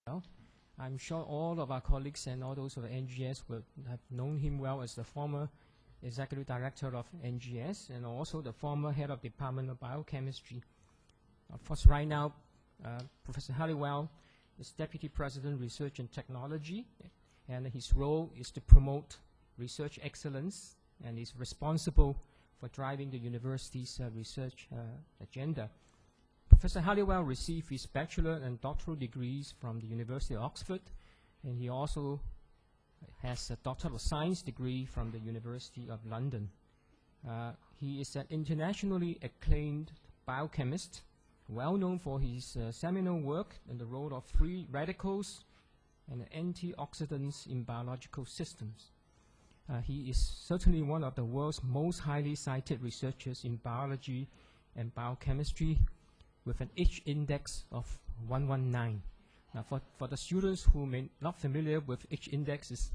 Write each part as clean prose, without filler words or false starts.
well. I'm sure all of our colleagues and all those of NGS will have known him well as the former Executive Director of NGS and also the former Head of Department of Biochemistry. Of course, right now, Professor Halliwell is Deputy President, Research and Technology, and his role is to promote research excellence and is responsible for driving the university's research agenda. Professor Halliwell received his bachelor and doctoral degrees from the University of Oxford, and he also has a Doctor of Science degree from the University of London. He is an internationally acclaimed biochemist, well known for his seminal work on the role of free radicals and antioxidants in biological systems. He is certainly one of the world's most highly cited researchers in biology and biochemistry, with an H index of 119. Now, for the students who may not familiar with H indexes,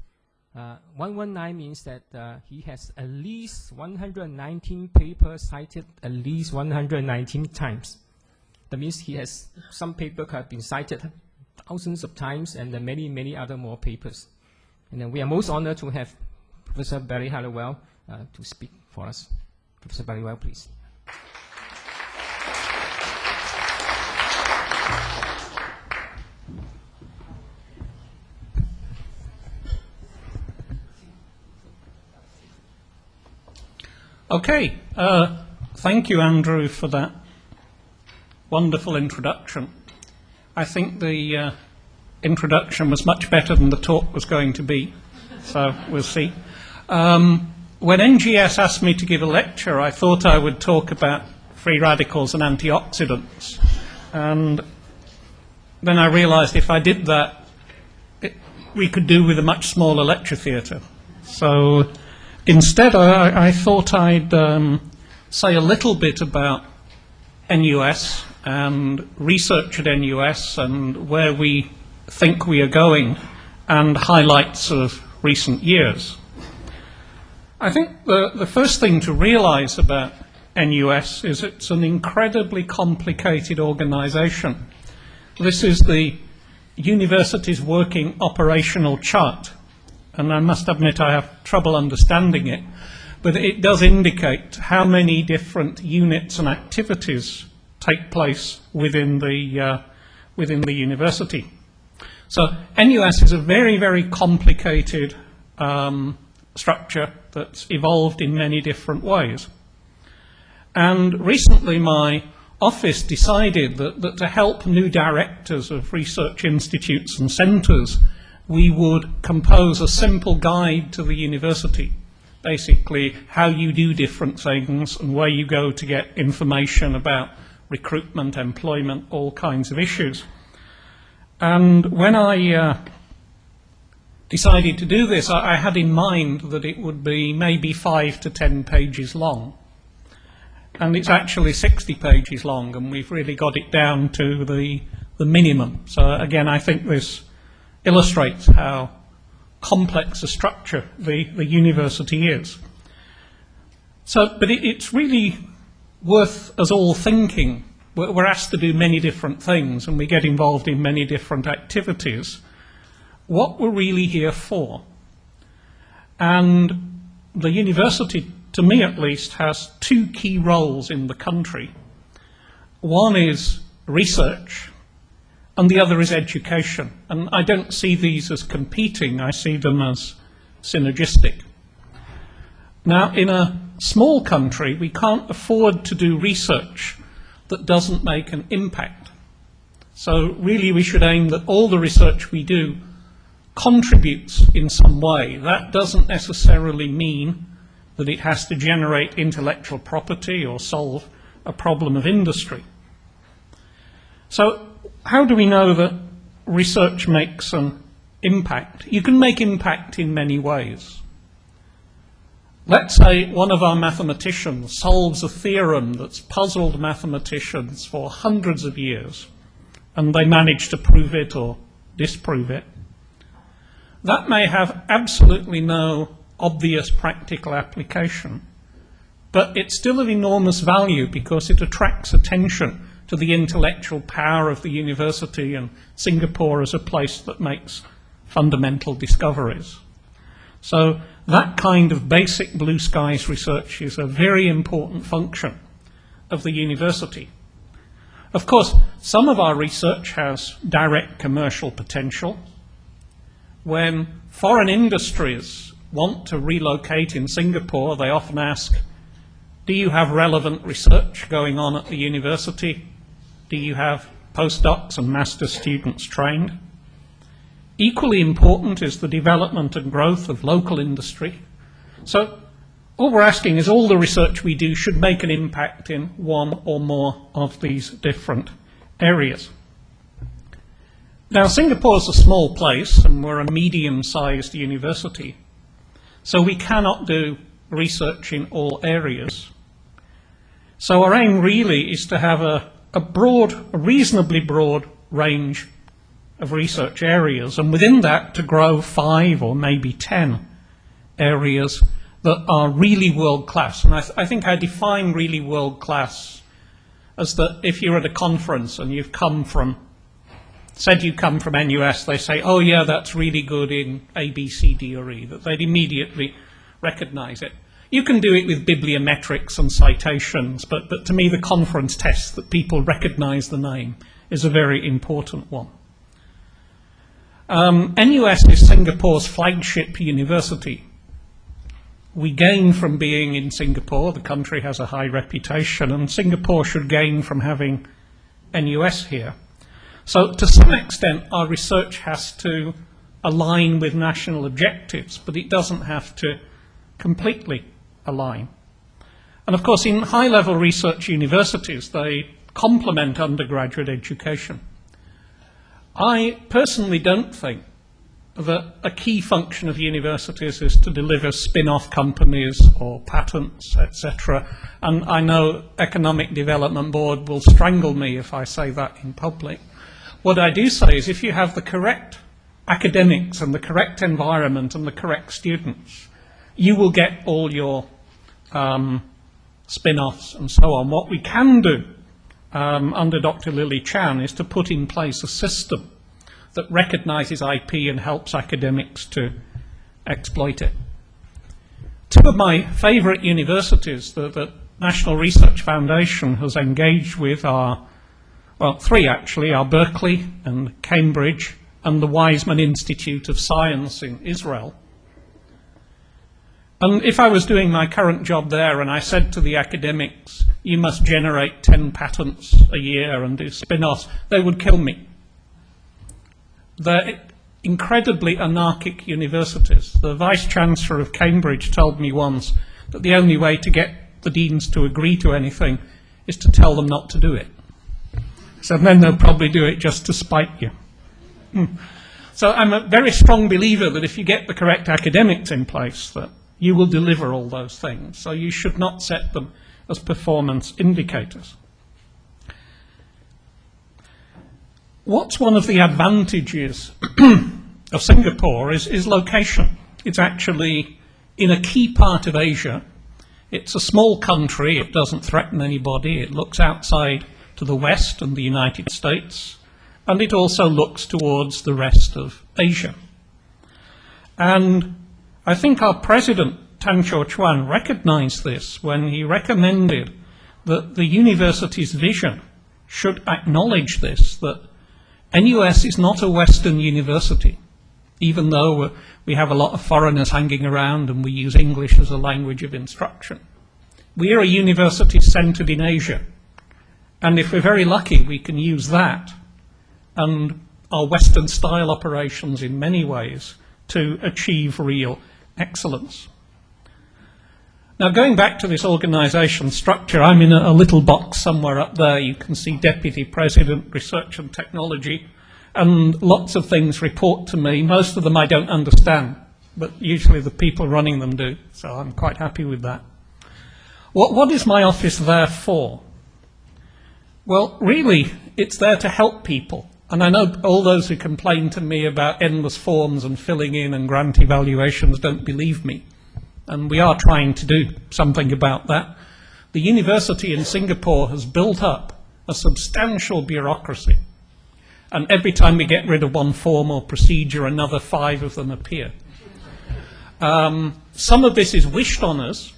119 means that he has at least 119 papers cited at least 119 times. That means he has some papers have been cited thousands of times, and then many other more papers. And then we are most honored to have Professor Barry Halliwell to speak for us. Professor Halliwell, please. Okay, thank you, Andrew, for that wonderful introduction. I think the introduction was much better than the talk was going to be, so we'll see. When NGS asked me to give a lecture, I thought I would talk about free radicals and antioxidants. And then I realized if I did that, we could do with a much smaller lecture theatre. So instead, I thought I'd say a little bit about NUS and research at NUS and where we think we are going and highlights of recent years. I think the first thing to realize about NUS is it's an incredibly complicated organization. This is the university's working operational chart, and I must admit I have trouble understanding it, but it does indicate how many different units and activities take place within the university. So NUS is a very complicated structure that's evolved in many different ways. And recently my office decided that to help new directors of research institutes and centres, we would compose a simple guide to the university, basically how you do different things and where you go to get information about recruitment, employment, all kinds of issues. And when I decided to do this, I had in mind that it would be maybe 5 to 10 pages long. And it's actually 60 pages long, and we've really got it down to the minimum. So again, I think this illustrates how complex a structure the university is. So, but it's really worth us all thinking. We're asked to do many different things, and we get involved in many different activities. What we're really here for. And the university, to me at least, has two key roles in the country. One is research, and the other is education. And I don't see these as competing, I see them as synergistic. Now, in a small country, we can't afford to do research that doesn't make an impact. So really we should aim that all the research we do contributes in some way. That doesn't necessarily mean that it has to generate intellectual property or solve a problem of industry. So how do we know that research makes an impact? You can make impact in many ways. Let's say one of our mathematicians solves a theorem that's puzzled mathematicians for hundreds of years, and they manage to prove it or disprove it. That may have absolutely no obvious practical application, but it's still of enormous value because it attracts attention to the intellectual power of the university and Singapore as a place that makes fundamental discoveries. So that kind of basic blue skies research is a very important function of the university. Of course, some of our research has direct commercial potential. When foreign industries want to relocate in Singapore, they often ask, do you have relevant research going on at the university? Do you have postdocs and master students trained? Equally important is the development and growth of local industry. So all we're asking is all the research we do should make an impact in one or more of these different areas. Now, Singapore is a small place and we're a medium-sized university, so we cannot do research in all areas. So our aim really is to have a reasonably broad range of research areas, and within that to grow 5 or maybe 10 areas that are really world-class. And I think I define really world-class as that if you're at a conference and you've come from, said you come from NUS, they say, oh yeah, that's really good in A, B, C, D, or E, that they'd immediately recognize it. You can do it with bibliometrics and citations, but to me the conference test that people recognize the name is a very important one. NUS is Singapore's flagship university. We gain from being in Singapore. The country has a high reputation, and Singapore should gain from having NUS here. So to some extent, our research has to align with national objectives, but it doesn't have to completely align. And of course, in high-level research universities, they complement undergraduate education. I personally don't think that a key function of universities is to deliver spin-off companies or patents, etc. And I know Economic Development Board will strangle me if I say that in public. What I do say is if you have the correct academics and the correct environment and the correct students, you will get all your spin-offs and so on. What we can do under Dr. Lily Chan is to put in place a system that recognises IP and helps academics to exploit it. 2 of my favourite universities that the National Research Foundation has engaged with are, well, 3 actually, are Berkeley and Cambridge and the Weizmann Institute of Science in Israel. And if I was doing my current job there and I said to the academics, you must generate 10 patents a year and do spin-offs, they would kill me. They're incredibly anarchic universities. The Vice-Chancellor of Cambridge told me once that the only way to get the deans to agree to anything is to tell them not to do it. So then they'll probably do it just to spite you. So I'm a very strong believer that if you get the correct academics in place, that you will deliver all those things. So you should not set them as performance indicators. What's one of the advantages of Singapore is location. It's actually in a key part of Asia. It's a small country, it doesn't threaten anybody, it looks outside to the west and the United States, and it also looks towards the rest of Asia. And I think our president, Tan Cho Chuan, recognized this when he recommended that the university's vision should acknowledge this, that NUS is not a Western university, even though we have a lot of foreigners hanging around and we use English as a language of instruction. We are a university centered in Asia, and if we're very lucky, we can use that and our Western-style operations in many ways to achieve real excellence. Now, going back to this organisation structure, I'm in a little box somewhere up there. You can see Deputy President, Research and Technology, and lots of things report to me. Most of them I don't understand, but usually the people running them do, so I'm quite happy with that. What is my office there for? Well, really, it's there to help people. And I know all those who complain to me about endless forms and filling in and grant evaluations don't believe me. And we are trying to do something about that. The university in Singapore has built up a substantial bureaucracy. And every time we get rid of one form or procedure, another 5 of them appear. Some of this is wished on us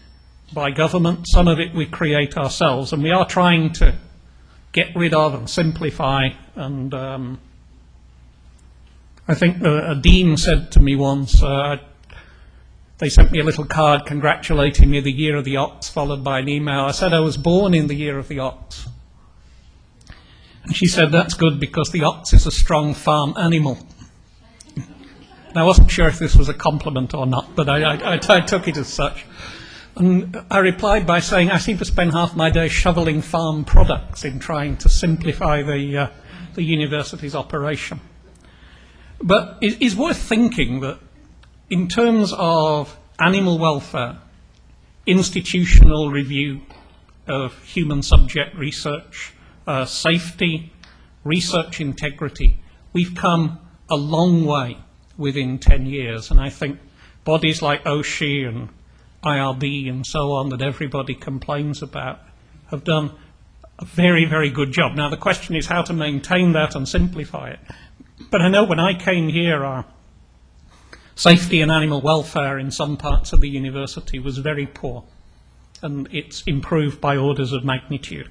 by government, some of it we create ourselves, and we are trying to get rid of and simplify. And I think a dean said to me once, they sent me a little card congratulating me the year of the ox, followed by an email. I said I was born in the year of the ox. And she said, that's good because the ox is a strong farm animal. And I wasn't sure if this was a compliment or not, but I took it as such. And I replied by saying, I seem to spend half my day shoveling farm products in trying to simplify the university's operation. But it is worth thinking that in terms of animal welfare, institutional review of human subject research, safety, research integrity, we've come a long way within 10 years. And I think bodies like OSHI and IRB and so on that everybody complains about have done a very, very good job. Now the question is how to maintain that and simplify it. But I know when I came here, our safety and animal welfare in some parts of the university was very poor, and it's improved by orders of magnitude.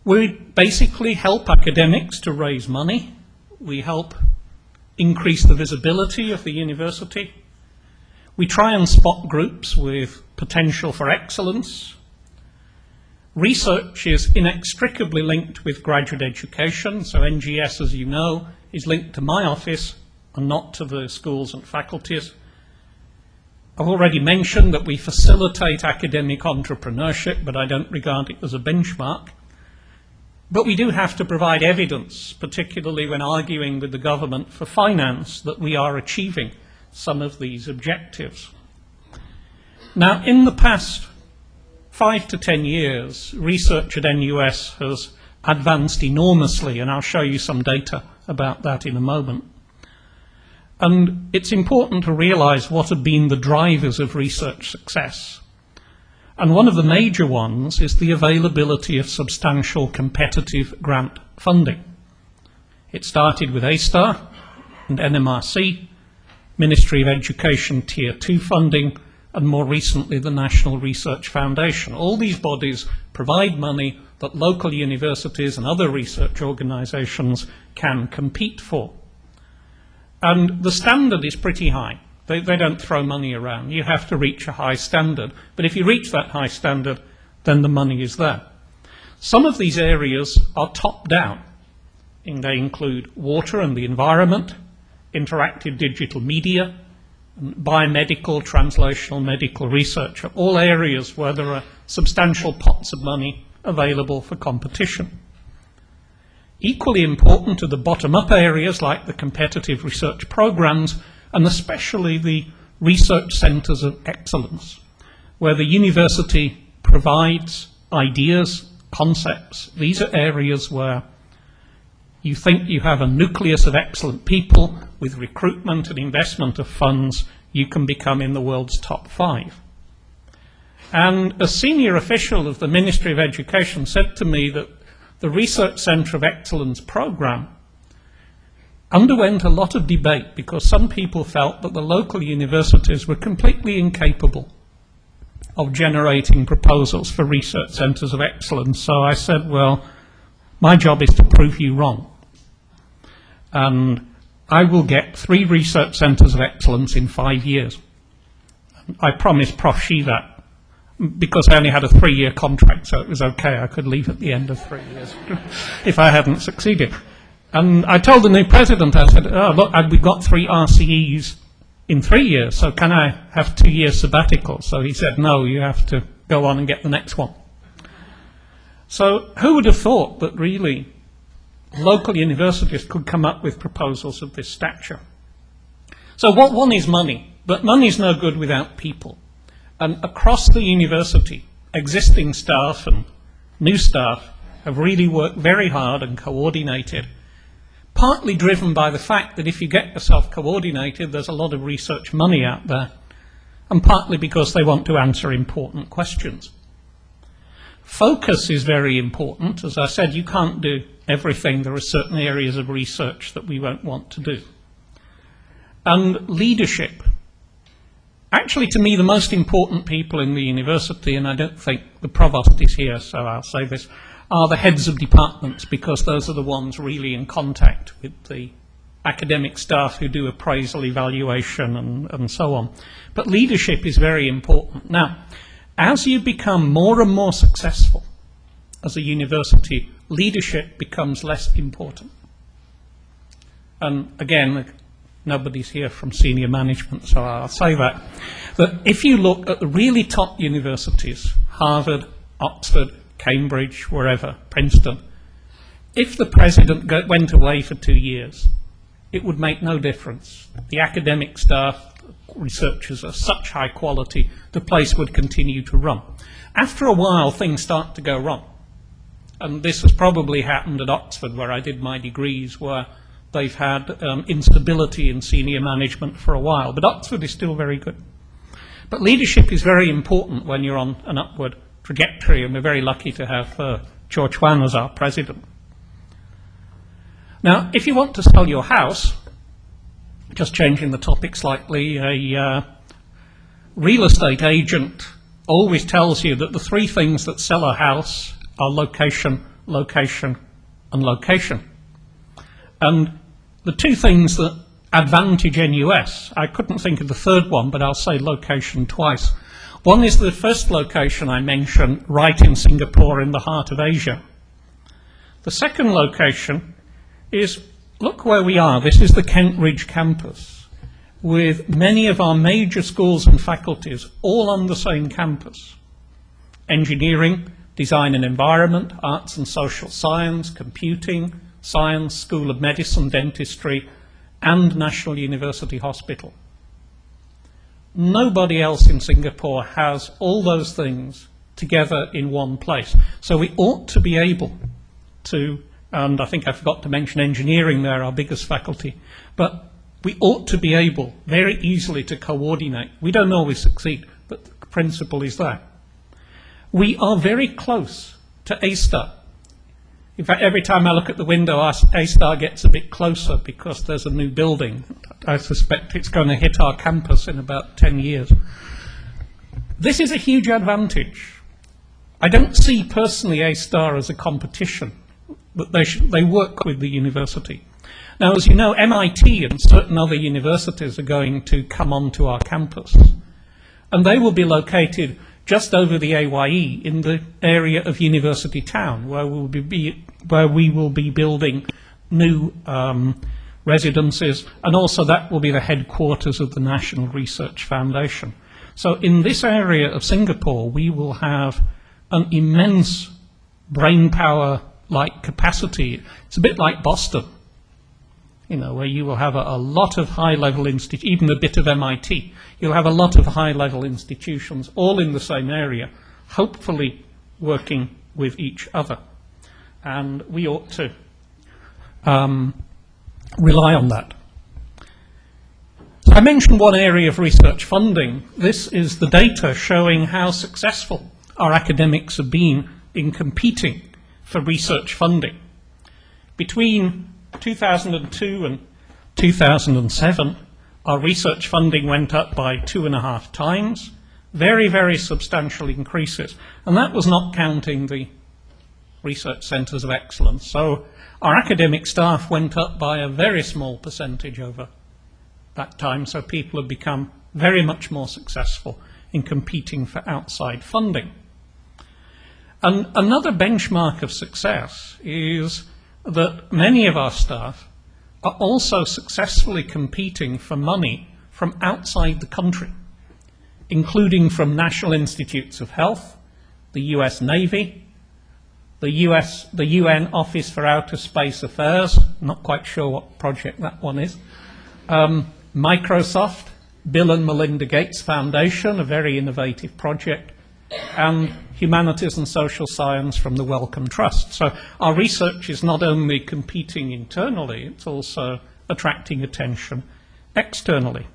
We basically help academics to raise money. We help increase the visibility of the university. We try and spot groups with potential for excellence. Research is inextricably linked with graduate education, so NGS, as you know, is linked to my office and not to the schools and faculties. I've already mentioned that we facilitate academic entrepreneurship, but I don't regard it as a benchmark. But we do have to provide evidence, particularly when arguing with the government for finance, that we are achieving some of these objectives. Now, in the past 5 to 10 years, research at NUS has advanced enormously, and I'll show you some data about that in a moment. And it's important to realize what have been the drivers of research success. And one of the major ones is the availability of substantial competitive grant funding. It started with A-STAR and NMRC, Ministry of Education Tier 2 funding, and more recently the National Research Foundation. All these bodies provide money that local universities and other research organizations can compete for. And the standard is pretty high. They don't throw money around. You have to reach a high standard. But if you reach that high standard, then the money is there. Some of these areas are top-down, and they include water and the environment, interactive digital media, biomedical, translational medical research, are all areas where there are substantial pots of money available for competition. Equally important are the bottom-up areas like the competitive research programs, and especially the research centres of excellence, where the university provides ideas, concepts. These are areas where you think you have a nucleus of excellent people. With recruitment and investment of funds, you can become in the world's top 5. And a senior official of the Ministry of Education said to me that the Research Centre of Excellence programme underwent a lot of debate because some people felt that the local universities were completely incapable of generating proposals for research centres of excellence. So I said, well, my job is to prove you wrong. And I will get 3 research centres of excellence in 5 years. I promised Prof. Shi that because I only had a 3-year contract, so it was okay. I could leave at the end of 3 years if I hadn't succeeded. And I told the new president, I said, oh, look, we've got 3 RCEs in 3 years, so can I have 2 years sabbatical? So he said, no, you have to go on and get the next one. So who would have thought that really local universities could come up with proposals of this stature? So one is money, but money is no good without people. And across the university, existing staff and new staff have really worked very hard and coordinated, partly driven by the fact that if you get yourself coordinated, there's a lot of research money out there, and partly because they want to answer important questions. Focus is very important. As I said, you can't do everything. There are certain areas of research that we won't want to do. And leadership. Actually, to me, the most important people in the university, and I don't think the provost is here, so I'll say this, are the heads of departments, because those are the ones really in contact with the academic staff who do appraisal, evaluation, and so on. But leadership is very important. Now, as you become more and more successful as a university, leadership becomes less important. And again, nobody's here from senior management, so I'll say that if you look at the really top universities, Harvard, Oxford, Cambridge, wherever, Princeton, if the president went away for 2 years, it would make no difference. The academic staff, researchers are such high quality, the place would continue to run. After a while, things start to go wrong. And this has probably happened at Oxford, where I did my degrees, where they've had instability in senior management for a while. But Oxford is still very good. But leadership is very important when you're on an upward trajectory, and we're very lucky to have George Wan as our president. Now, if you want to sell your house, just changing the topic slightly, a real estate agent always tells you that the 3 things that sell a house are location, location, and location. And the 2 things that advantage NUS, I couldn't think of the third one, but I'll say location twice. One is the first location I mentioned, right in Singapore in the heart of Asia. The second location is, look where we are. This is the Kent Ridge campus, with many of our major schools and faculties all on the same campus. Engineering, design and environment, arts and social science, computing, science, School of Medicine, dentistry, and National University Hospital. Nobody else in Singapore has all those things together in one place. So we ought to be able to, and I think I forgot to mention engineering there, our biggest faculty, but we ought to be able very easily to coordinate. We don't always succeed, but the principle is there. We are very close to A-star. In fact, every time I look at the window, A-star gets a bit closer because there's a new building. I suspect it's going to hit our campus in about 10 years. This is a huge advantage. I don't see personally A-star as a competition, but they work with the university. Now, as you know, MIT and certain other universities are going to come onto our campus, and they will be located just over the AYE in the area of University Town, where we will be building new residences, and also that will be the headquarters of the National Research Foundation. So in this area of Singapore, we will have an immense brain power-like capacity. It's a bit like Boston, you know, where you will have a lot of high-level institutions, even a bit of MIT. You'll have a lot of high-level institutions all in the same area, hopefully working with each other. And we ought to rely on that. So I mentioned one area of research funding. This is the data showing how successful our academics have been in competing for research funding. Between 2002 and 2007, our research funding went up by 2.5 times, very, very substantial increases. And that was not counting the research centres of excellence. So our academic staff went up by a very small percentage over that time. So people have become very much more successful in competing for outside funding. And another benchmark of success is that many of our staff are also successfully competing for money from outside the country, including from National Institutes of Health, the US Navy, the UN Office for Outer Space Affairs, not quite sure what project that one is, Microsoft, Bill and Melinda Gates Foundation, a very innovative project, and Humanities and Social Science from the Wellcome Trust. So our research is not only competing internally, it's also attracting attention externally.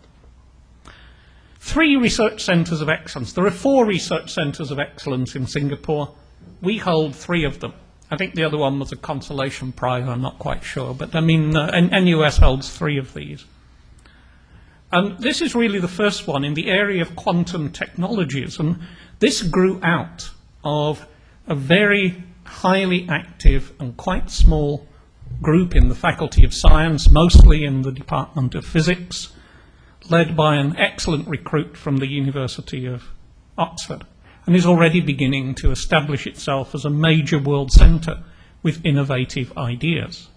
3 research centres of excellence. There are 4 research centres of excellence in Singapore. We hold 3 of them. I think the other one was a consolation prize, I'm not quite sure. But I mean, NUS holds 3 of these. And this is really the first one in the area of quantum technologies. And this grew out of a very highly active and quite small group in the Faculty of Science, mostly in the Department of Physics, led by an excellent recruit from the University of Oxford, and is already beginning to establish itself as a major world centre with innovative ideas.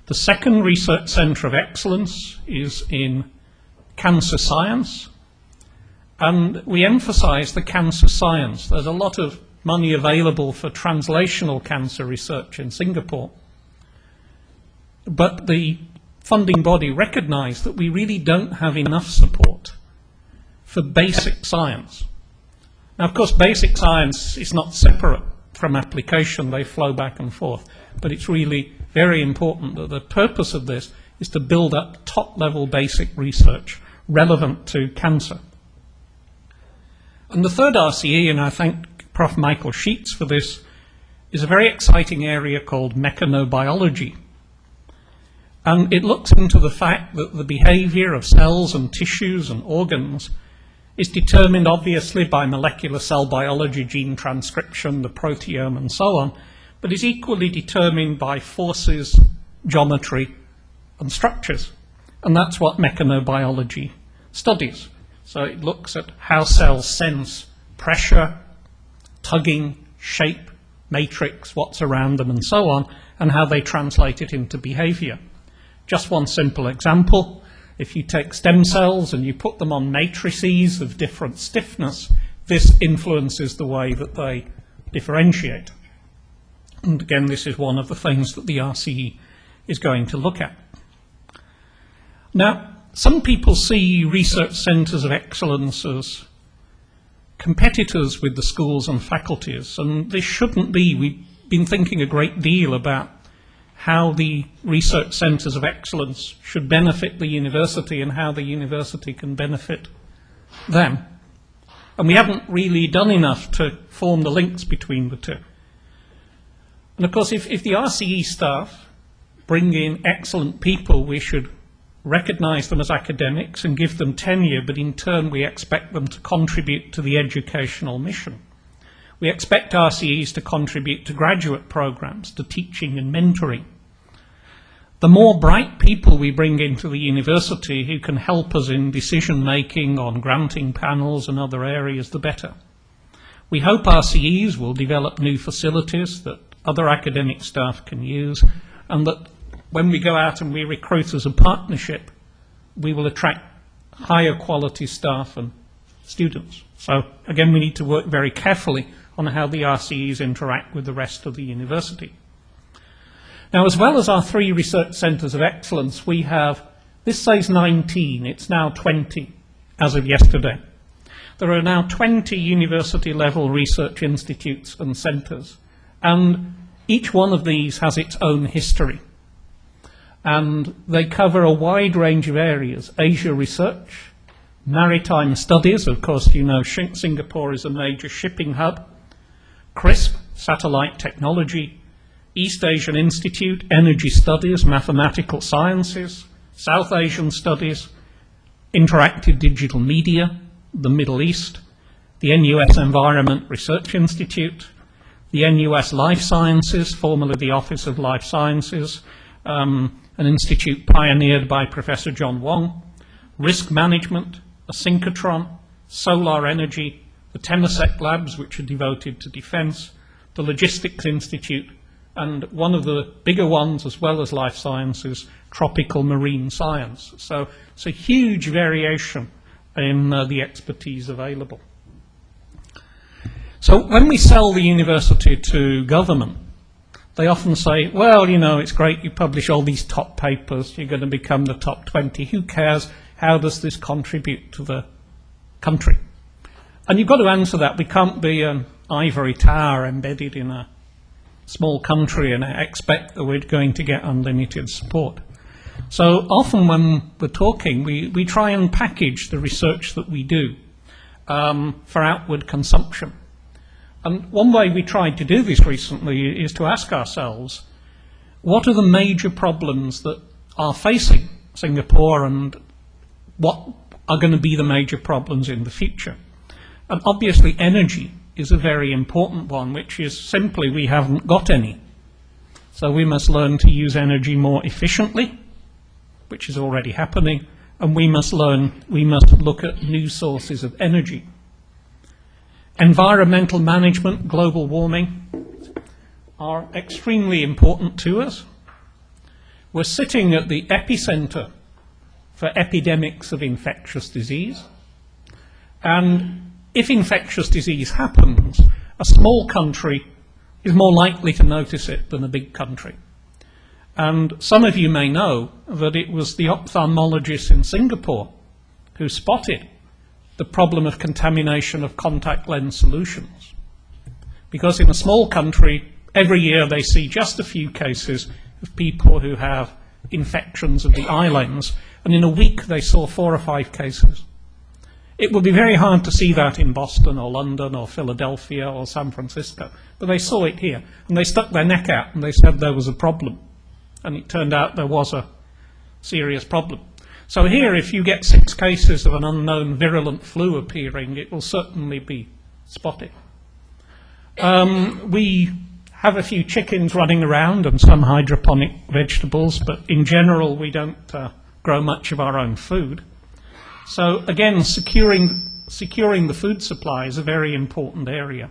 The second research centre of excellence is in cancer science, and we emphasise the cancer science. There's a lot of money available for translational cancer research in Singapore, but the funding body recognised that we really don't have enough support for basic science. Now, of course, basic science is not separate from application, they flow back and forth, but it's really very important that the purpose of this is to build up top-level basic research relevant to cancer. And the third RCE, and I thank Prof. Michael Sheets for this, is a very exciting area called mechanobiology. And it looks into the fact that the behaviour of cells and tissues and organs is determined obviously by molecular cell biology, gene transcription, the proteome and so on, but is equally determined by forces, geometry and structures. And that's what mechanobiology studies. So it looks at how cells sense pressure, tugging, shape, matrix, what's around them and so on, and how they translate it into behaviour. Just one simple example. If you take stem cells and you put them on matrices of different stiffness, this influences the way that they differentiate. And again, this is one of the things that the RCE is going to look at. Now, some people see research centres of excellence as competitors with the schools and faculties, and this shouldn't be. We've been thinking a great deal about how the research centres of excellence should benefit the university and how the university can benefit them. And we haven't really done enough to form the links between the two. And of course, if the RCE staff bring in excellent people, we should recognise them as academics and give them tenure, but in turn we expect them to contribute to the educational mission. We expect RCEs to contribute to graduate programmes, to teaching and mentoring. The more bright people we bring into the university who can help us in decision-making on granting panels and other areas, the better. We hope RCEs will develop new facilities that other academic staff can use, and that when we go out and we recruit as a partnership, we will attract higher quality staff and students. So again, we need to work very carefully on how the RCEs interact with the rest of the university. Now, as well as our 3 research centres of excellence, we have, this says 19, it's now 20 as of yesterday. There are now 20 university-level research institutes and centres, and each one of these has its own history. And they cover a wide range of areas: Asia research, maritime studies, of course you know Singapore is a major shipping hub, CRISP, satellite technology, East Asian Institute, energy studies, mathematical sciences, South Asian studies, interactive digital media, the Middle East, the NUS Environment Research Institute, the NUS Life Sciences, formerly the Office of Life Sciences, an institute pioneered by Professor John Wong, risk management, a synchrotron, solar energy, the Temasek labs, which are devoted to defence, the Logistics Institute, and one of the bigger ones, as well as life sciences, tropical marine science. So it's a huge variation in the expertise available. So when we sell the university to government, they often say, well, you know, it's great you publish all these top papers, you're going to become the top 20. Who cares? How does this contribute to the country? And you've got to answer that. We can't be an ivory tower embedded in a small country and expect that we're going to get unlimited support. So often when we're talking, we try and package the research that we do for outward consumption. And one way we tried to do this recently is to ask ourselves, what are the major problems that are facing Singapore and what are going to be the major problems in the future? And obviously energy is a very important one, which is simply we haven't got any. So we must learn to use energy more efficiently, which is already happening, and we must look at new sources of energy. Environmental management, global warming are extremely important to us. We're sitting at the epicenter for epidemics of infectious disease. And if infectious disease happens, a small country is more likely to notice it than a big country. And some of you may know that it was the ophthalmologist in Singapore who spotted the problem of contamination of contact lens solutions. Because in a small country, every year they see just a few cases of people who have infections of the eye lens, and in a week they saw 4 or 5 cases. It would be very hard to see that in Boston or London or Philadelphia or San Francisco, but they saw it here, and they stuck their neck out and they said there was a problem. And it turned out there was a serious problem. So here, if you get 6 cases of an unknown virulent flu appearing, it will certainly be spotted. We have a few chickens running around and some hydroponic vegetables, but in general we don't grow much of our own food. So again, securing the food supply is a very important area.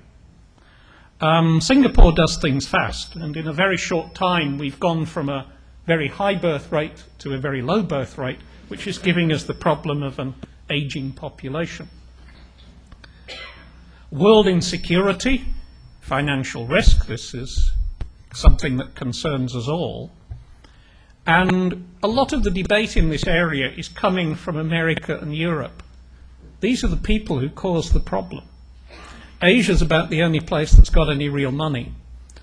Singapore does things fast, and in a very short time we've gone from a very high birth rate to a very low birth rate, which is giving us the problem of an aging population. World insecurity, financial risk, this is something that concerns us all. And a lot of the debate in this area is coming from America and Europe. These are the people who cause the problem. Asia's about the only place that's got any real money.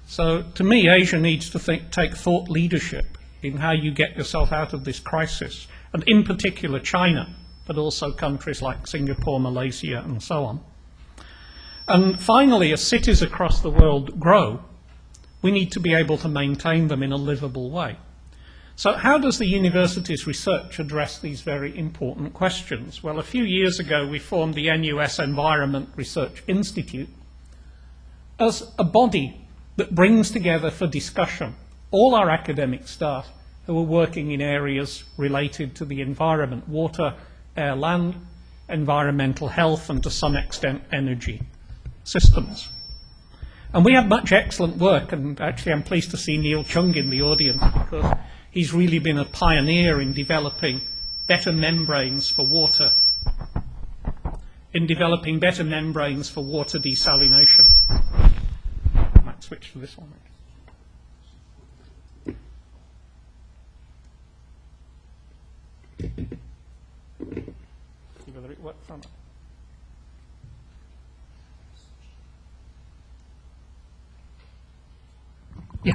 So to me, Asia needs to take thought leadership in how you get yourself out of this crisis, and in particular China, but also countries like Singapore, Malaysia, and so on. And finally, as cities across the world grow, we need to be able to maintain them in a livable way. So how does the university's research address these very important questions? Well, a few years ago we formed the NUS Environment Research Institute as a body that brings together for discussion all our academic staff who are working in areas related to the environment, water, air, land, environmental health, and to some extent energy systems. And we have much excellent work, and actually I'm pleased to see Neil Chung in the audience because he's really been a pioneer in developing better membranes for water, desalination. I might switch to this one. See whether it works or not. Yeah.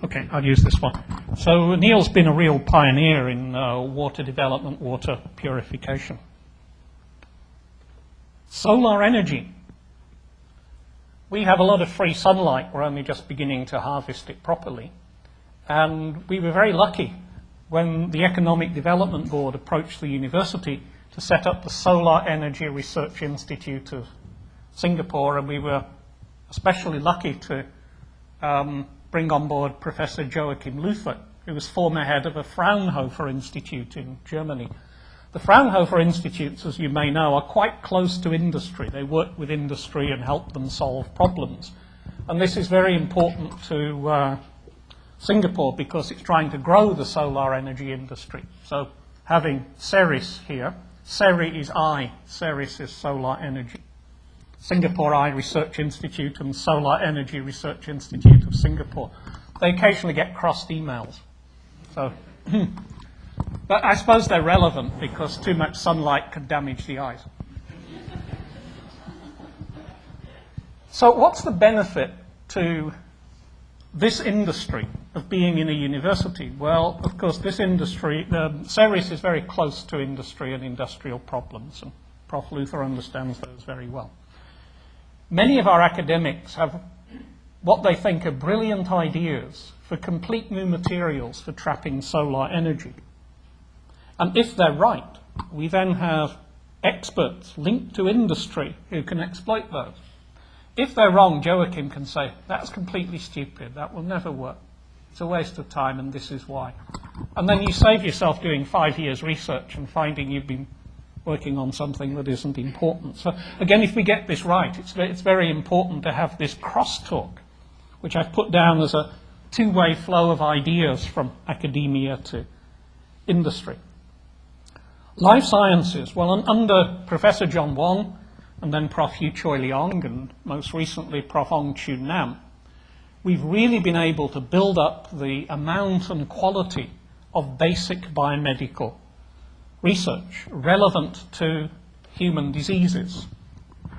Okay, I'll use this one. So Neil's been a real pioneer in water development, water purification. Solar energy. We have a lot of free sunlight. We're only just beginning to harvest it properly. And we were very lucky when the Economic Development Board approached the university to set up the Solar Energy Research Institute of Singapore, and we were especially lucky to bring on board Professor Joachim Luther, who was former head of a Fraunhofer Institute in Germany. The Fraunhofer Institutes, as you may know, are quite close to industry. They work with industry and help them solve problems. And this is very important to Singapore because it's trying to grow the solar energy industry. So having CERIS here, CERI is I, CERIS is solar energy. Singapore Eye Research Institute and Solar Energy Research Institute of Singapore. They occasionally get crossed emails. So, but I suppose they're relevant because too much sunlight can damage the eyes. So what's the benefit to this industry of being in a university? Well, of course, this industry, CERIS is very close to industry and industrial problems, and Prof. Luther understands those very well. Many of our academics have what they think are brilliant ideas for complete new materials for trapping solar energy. And if they're right, we then have experts linked to industry who can exploit those. If they're wrong, Joachim can say, that's completely stupid, that will never work. It's a waste of time, and this is why. And then you save yourself doing 5 years research and finding you've been working on something that isn't important. So again, if we get this right, it's very important to have this crosstalk, which I've put down as a two-way flow of ideas from academia to industry. Life sciences, well, under Professor John Wong, and then Prof. Yu Choi Leong, and most recently Prof. Ong Chun Nam, we've really been able to build up the amount and quality of basic biomedical research relevant to human diseases.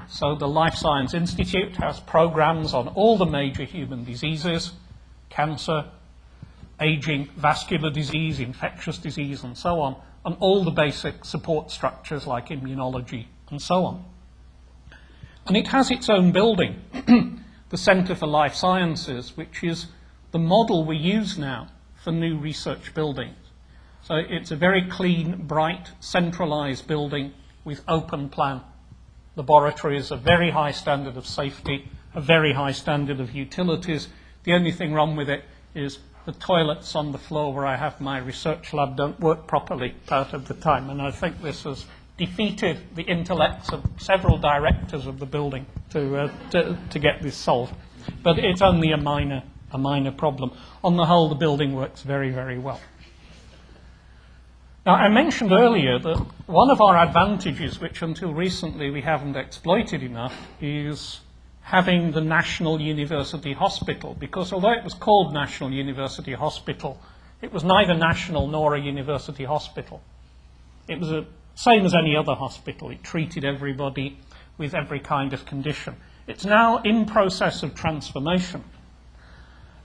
So the Life Science Institute has programs on all the major human diseases, cancer, aging, vascular disease, infectious disease, and so on, and all the basic support structures like immunology and so on. And it has its own building, the Centre for Life Sciences, which is the model we use now for new research buildings. So it's a very clean, bright, centralised building with open plan laboratories, a very high standard of safety, a very high standard of utilities. The only thing wrong with it is the toilets on the floor where I have my research lab don't work properly part of the time, and I think this has defeated the intellects of several directors of the building to get this solved. But it's only a minor problem. On the whole, the building works very, very well. Now, I mentioned earlier that one of our advantages, which until recently we haven't exploited enough, is having the National University Hospital, because although it was called National University Hospital, it was neither national nor a university hospital. It was the same as any other hospital. It treated everybody with every kind of condition. It's now in process of transformation.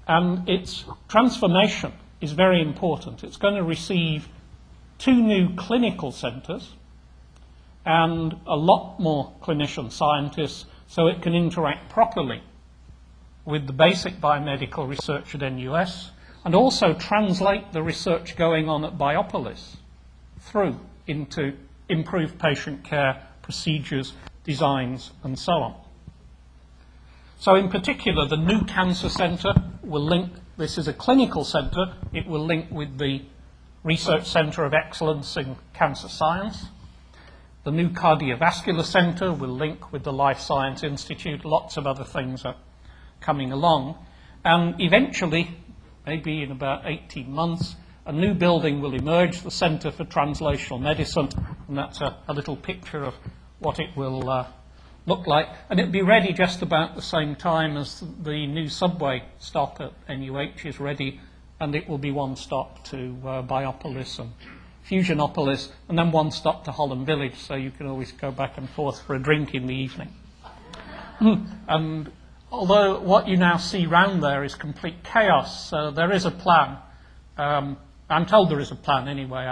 And its transformation is very important. It's going to receive 2 new clinical centres and a lot more clinician scientists so it can interact properly with the basic biomedical research at NUS and also translate the research going on at Biopolis through into improved patient care, procedures, designs, and so on. So in particular, the new cancer centre will link, this is a clinical centre, it will link with the Research Centre of Excellence in Cancer Science. The new cardiovascular centre will link with the Life Science Institute. Lots of other things are coming along. And eventually, maybe in about 18 months, a new building will emerge, the Centre for Translational Medicine, and that's a little picture of what it will look like. And it'll be ready just about the same time as the new subway stop at NUH is ready, and it will be one stop to Biopolis and Fusionopolis, and then one stop to Holland Village, so you can always go back and forth for a drink in the evening. And although what you now see round there is complete chaos, there is a plan. I'm told there is a plan anyway.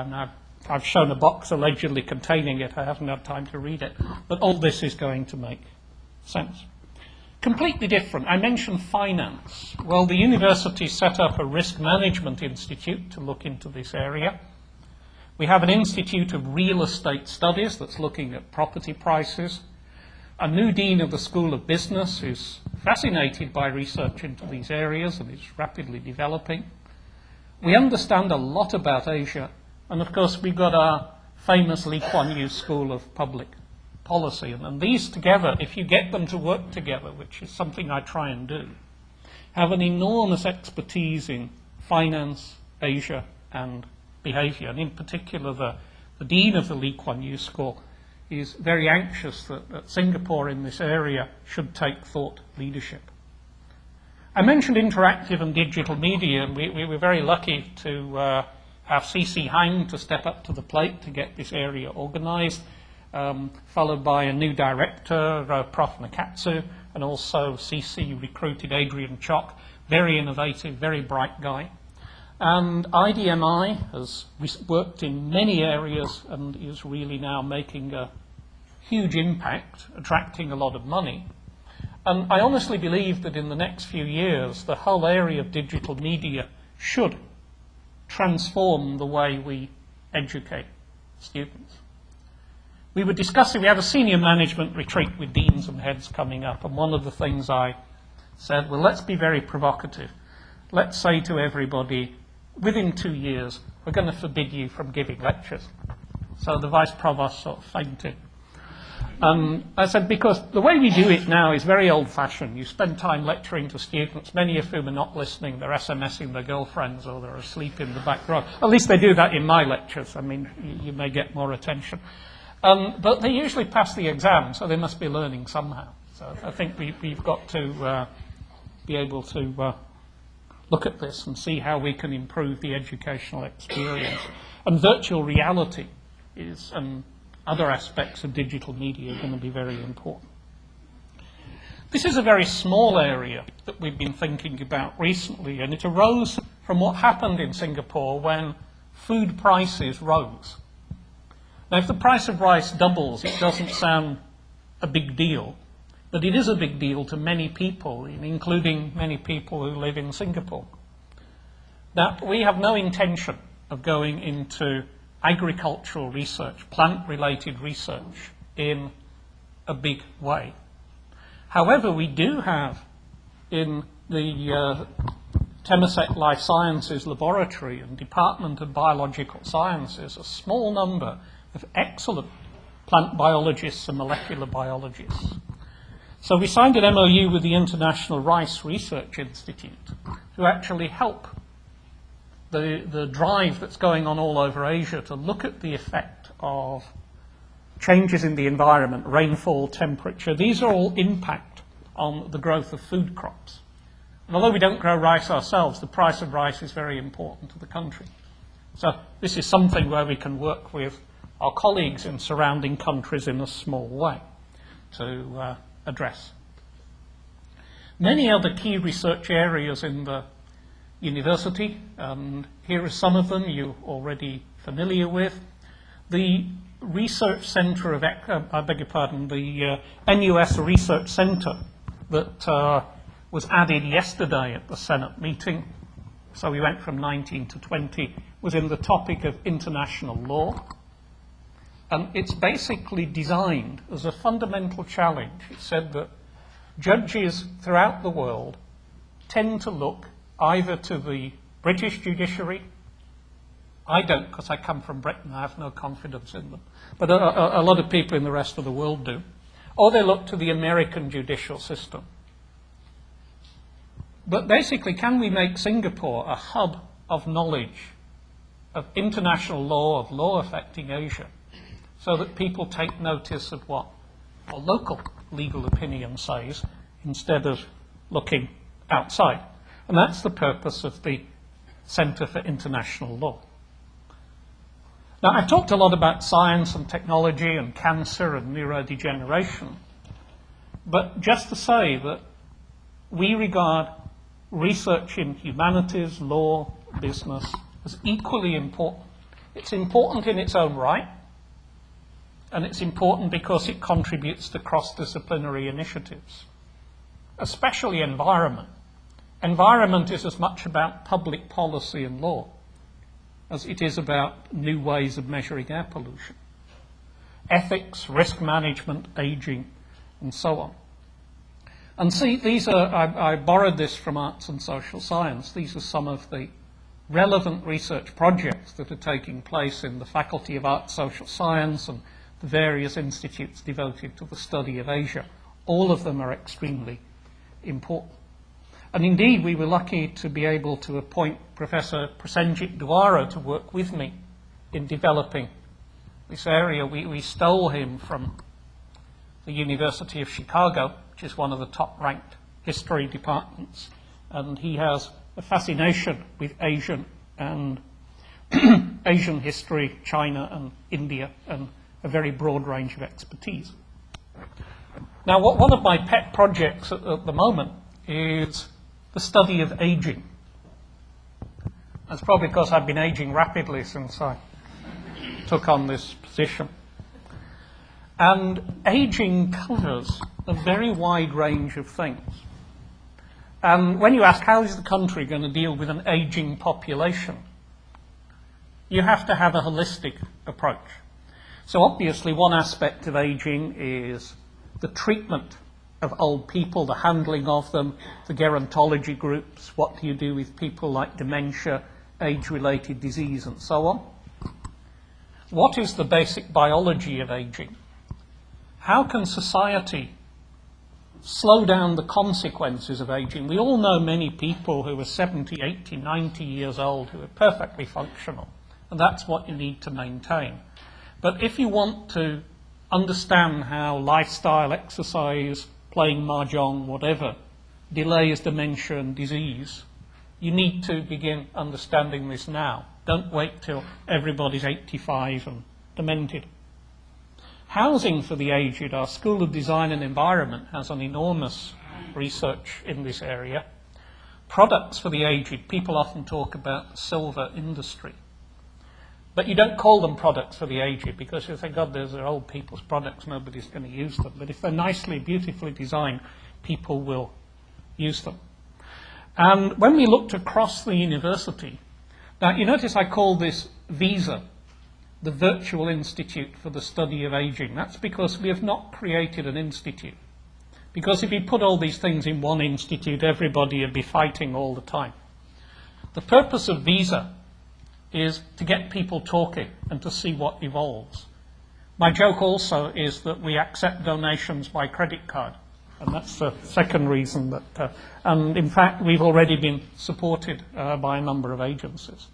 I've shown a box allegedly containing it. I haven't had time to read it. But all this is going to make sense. Completely different. I mentioned finance. Well, the university set up a risk management institute to look into this area. We have an Institute of Real Estate Studies that's looking at property prices. A new dean of the School of Business who's fascinated by research into these areas and is rapidly developing. We understand a lot about Asia, and of course we've got our famous Lee Kuan Yew School of Public Policy, and these together, if you get them to work together, which is something I try and do, have an enormous expertise in finance, Asia, and behaviour. And in particular, the dean of the Lee Kuan Yew School is very anxious that Singapore in this area should take thought leadership. I mentioned interactive and digital media, and we were very lucky to have C.C. Hang to step up to the plate to get this area organised, followed by a new director, Prof. Nakatsu, and also C.C. recruited Adrian Chock, very innovative, very bright guy. And IDMI has worked in many areas and is really now making a huge impact, attracting a lot of money. And I honestly believe that in the next few years, the whole area of digital media should transform the way we educate students. We were discussing, we have a senior management retreat with deans and heads coming up, and one of the things I said, well, let's be very provocative. Let's say to everybody, within 2 years, we're going to forbid you from giving lectures. So the vice provost sort of fainted. I said, because the way we do it now is very old-fashioned. You spend time lecturing to students, many of whom are not listening. They're SMSing their girlfriends or they're asleep in the back row. At least they do that in my lectures. I mean, you may get more attention. But they usually pass the exam, so they must be learning somehow. So I think we've got to be able to look at this and see how we can improve the educational experience. And virtual reality is, and other aspects of digital media are going to be very important. This is a very small area that we've been thinking about recently, and it arose from what happened in Singapore when food prices rose. Now, if the price of rice doubles, it doesn't sound a big deal, but it is a big deal to many people, including many people who live in Singapore. Now, we have no intention of going into agricultural research, plant-related research, in a big way. However, we do have in the Temasek Life Sciences Laboratory and Department of Biological Sciences a small number of excellent plant biologists and molecular biologists. So we signed an MOU with the International Rice Research Institute to actually help the drive that's going on all over Asia to look at the effect of changes in the environment, rainfall, temperature. These are all impact on the growth of food crops. And although we don't grow rice ourselves, the price of rice is very important to the country. So this is something where we can work with our colleagues in surrounding countries in a small way to address. Many other key research areas in the university, and here are some of them you're already familiar with. The Research Centre of, the NUS Research Centre that was added yesterday at the Senate meeting, so we went from 19 to 20, was in the topic of international law. And it's basically designed as a fundamental challenge. It said that judges throughout the world tend to look either to the British judiciary. I don't, because I come from Britain. I have no confidence in them. But a lot of people in the rest of the world do. Or they look to the American judicial system. But basically, can we make Singapore a hub of knowledge, of international law, of law affecting Asia, so that people take notice of what a local legal opinion says instead of looking outside? And that's the purpose of the Centre for International Law. Now, I've talked a lot about science and technology and cancer and neurodegeneration, but just to say that we regard research in humanities, law, business as equally important. It's important in its own right, and it's important because it contributes to cross-disciplinary initiatives, especially environment. Environment is as much about public policy and law as it is about new ways of measuring air pollution. Ethics, risk management, aging, and so on. And see, these are, I borrowed this from arts and social science. These are some of the relevant research projects that are taking place in the Faculty of Arts, Social Science, and the various institutes devoted to the study of Asia. All of them are extremely important. And indeed, we were lucky to be able to appoint Professor Prasenjit Dwara to work with me in developing this area. We stole him from the University of Chicago, which is one of the top-ranked history departments. And he has a fascination with Asian and Asian history, China and India, and a very broad range of expertise. Now, one of my pet projects at the moment is the study of aging. That's probably because I've been aging rapidly since I took on this position. And aging covers a very wide range of things. And when you ask how is the country going to deal with an aging population, you have to have a holistic approach. So obviously one aspect of aging is the treatment of old people, the handling of them, the gerontology groups, what do you do with people like dementia, age-related disease and so on. What is the basic biology of aging? How can society slow down the consequences of aging? We all know many people who are 70, 80, 90 years old who are perfectly functional, and that's what you need to maintain. But if you want to understand how lifestyle, exercise, playing mahjong, whatever, delays dementia and disease, you need to begin understanding this now. Don't wait till everybody's 85 and demented. Housing for the aged, our School of Design and Environment has an enormous research in this area. Products for the aged, people often talk about the silver industry. But you don't call them products for the aged because you think, God, those are old people's products, nobody's going to use them. But if they're nicely, beautifully designed, people will use them. And when we looked across the university, now you notice I call this VISA, the Virtual Institute for the Study of Aging. That's because we have not created an institute. Because if you put all these things in one institute, everybody would be fighting all the time. The purpose of VISA is to get people talking and to see what evolves. My joke also is that we accept donations by credit card, and that's the second reason that, and in fact we've already been supported by a number of agencies.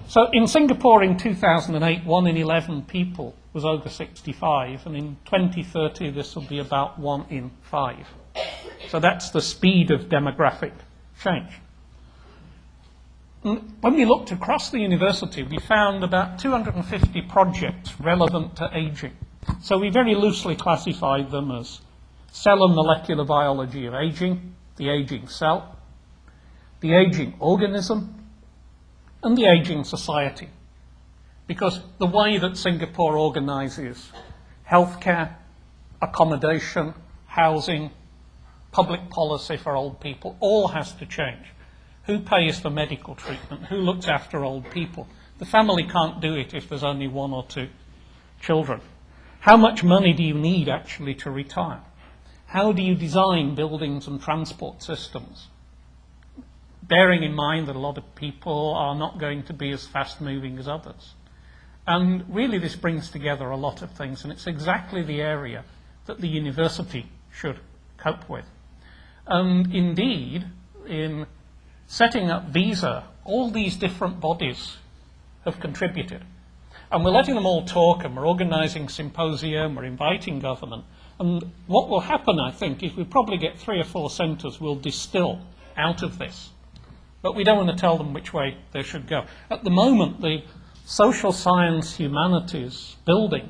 So in Singapore in 2008, 1 in 11 people was over 65, and in 2030 this will be about 1 in 5. So that's the speed of demographic change. When we looked across the university, we found about 250 projects relevant to aging. So we very loosely classified them as cell and molecular biology of aging, the aging cell, the aging organism, and the aging society. Because the way that Singapore organises healthcare, accommodation, housing, public policy for old people, all has to change. Who pays for medical treatment? Who looks after old people? The family can't do it if there's only 1 or 2 children. How much money do you need actually to retire? How do you design buildings and transport systems? Bearing in mind that a lot of people are not going to be as fast moving as others. And really this brings together a lot of things, and it's exactly the area that the university should cope with. And indeed, in setting up VISA, all these different bodies have contributed. And we're letting them all talk, and we're organising symposium, we're inviting government. And what will happen, I think, is we probably get 3 or 4 centres will distill out of this. But we don't want to tell them which way they should go. At the moment, the social science humanities building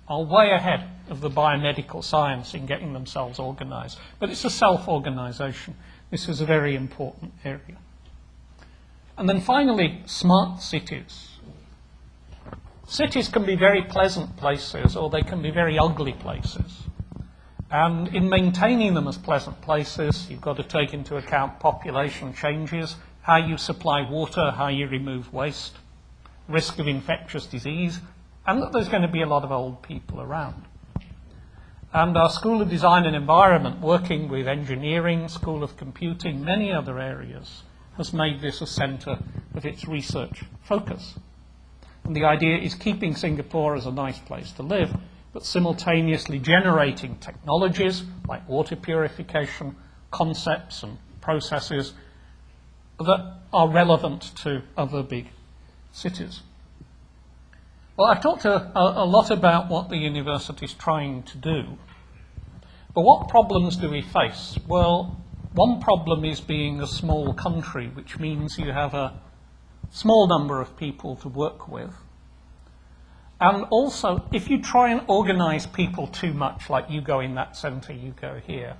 are way ahead of the biomedical science in getting themselves organised. But it's a self-organisation. This is a very important area. And then finally, smart cities. Cities can be very pleasant places, or they can be very ugly places. And in maintaining them as pleasant places, you've got to take into account population changes, how you supply water, how you remove waste, risk of infectious disease, and that there's going to be a lot of old people around. And our School of Design and Environment, working with engineering, School of Computing, many other areas, has made this a centre of its research focus. And the idea is keeping Singapore as a nice place to live, but simultaneously generating technologies like water purification, concepts and processes that are relevant to other big cities. Well, I've talked a lot about what the university is trying to do, but what problems do we face? Well, one problem is being a small country, which means you have a small number of people to work with. And also, if you try and organise people too much, like you go in that centre, you go here,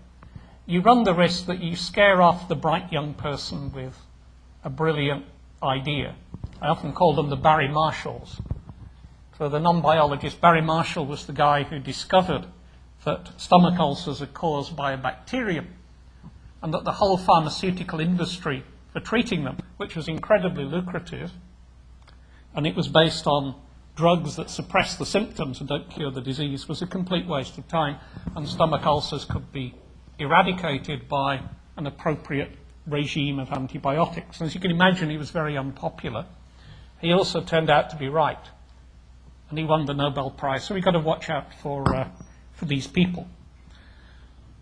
you run the risk that you scare off the bright young person with a brilliant idea. I often call them the Barry Marshalls. For the non-biologist, Barry Marshall was the guy who discovered that stomach ulcers are caused by a bacterium, and that the whole pharmaceutical industry for treating them, which was incredibly lucrative, and it was based on drugs that suppress the symptoms and don't cure the disease, was a complete waste of time, and stomach ulcers could be eradicated by an appropriate regime of antibiotics. And as you can imagine, he was very unpopular. He also turned out to be right, and he won the Nobel Prize. So we've got to watch out for these people.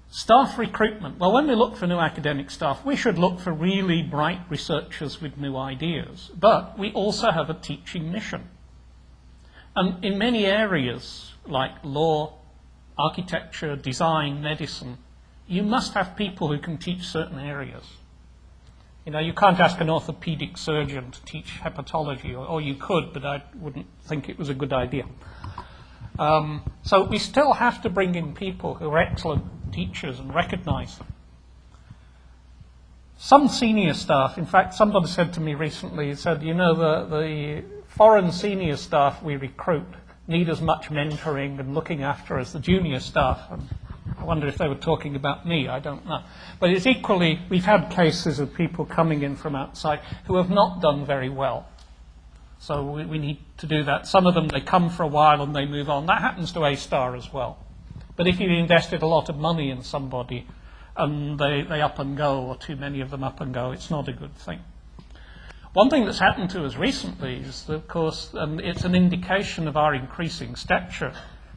Staff recruitment. Well, when we look for new academic staff, we should look for really bright researchers with new ideas. But we also have a teaching mission. And in many areas, like law, architecture, design, medicine, you must have people who can teach certain areas. You know, you can't ask an orthopedic surgeon to teach hepatology, or you could, but I wouldn't think it was a good idea. So we still have to bring in people who are excellent teachers and recognize them. Some senior staff, in fact, somebody said to me recently, he said, you know, the foreign senior staff we recruit need as much mentoring and looking after as the junior staff. And I wonder if they were talking about me, I don't know. But it's equally, we've had cases of people coming in from outside who have not done very well. So we need to do that. Some of them, they come for a while and they move on. That happens to A-star as well. But if you've invested a lot of money in somebody and they up and go, or too many of them up and go, it's not a good thing. One thing that's happened to us recently is, that, of course, it's an indication of our increasing stature,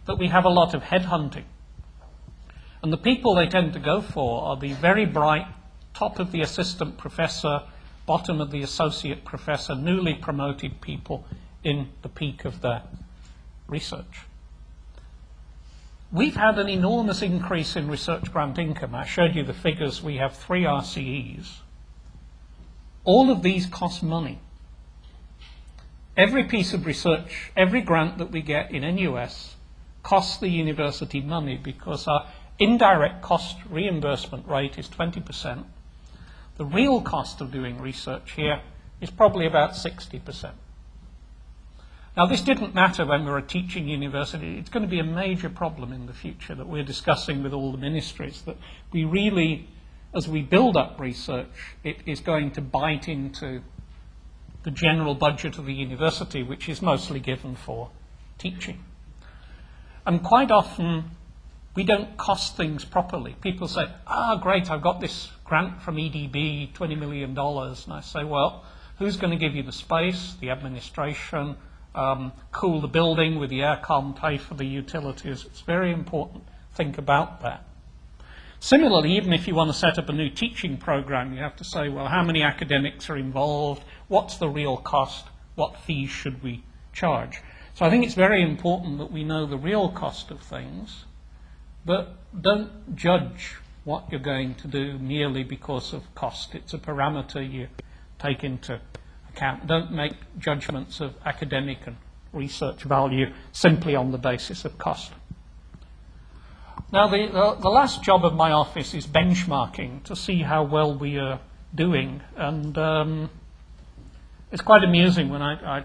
that we have a lot of headhunting. And the people they tend to go for are the very bright, top of the assistant professor, bottom of the associate professor, newly promoted people in the peak of their research. We've had an enormous increase in research grant income. I showed you the figures. We have 3 RCEs. All of these cost money. Every piece of research, every grant that we get in NUS costs the university money, because our indirect cost reimbursement rate is 20%. The real cost of doing research here is probably about 60%. Now, this didn't matter when we were a teaching university. It's going to be a major problem in the future that we're discussing with all the ministries, that we really, as we build up research, it is going to bite into the general budget of the university, which is mostly given for teaching. And quite often, we don't cost things properly. People say, great, I've got this grant from EDB, $20 million. And I say, well, who's going to give you the space, the administration, cool the building with the aircon, pay for the utilities? It's very important. Think about that. Similarly, even if you want to set up a new teaching program, you have to say, well, how many academics are involved? What's the real cost? What fees should we charge? So I think it's very important that we know the real cost of things, but don't judge what you're going to do merely because of cost. It's a parameter you take into account. Don't make judgments of academic and research value simply on the basis of cost. Now, the last job of my office is benchmarking to see how well we are doing. And it's quite amusing when I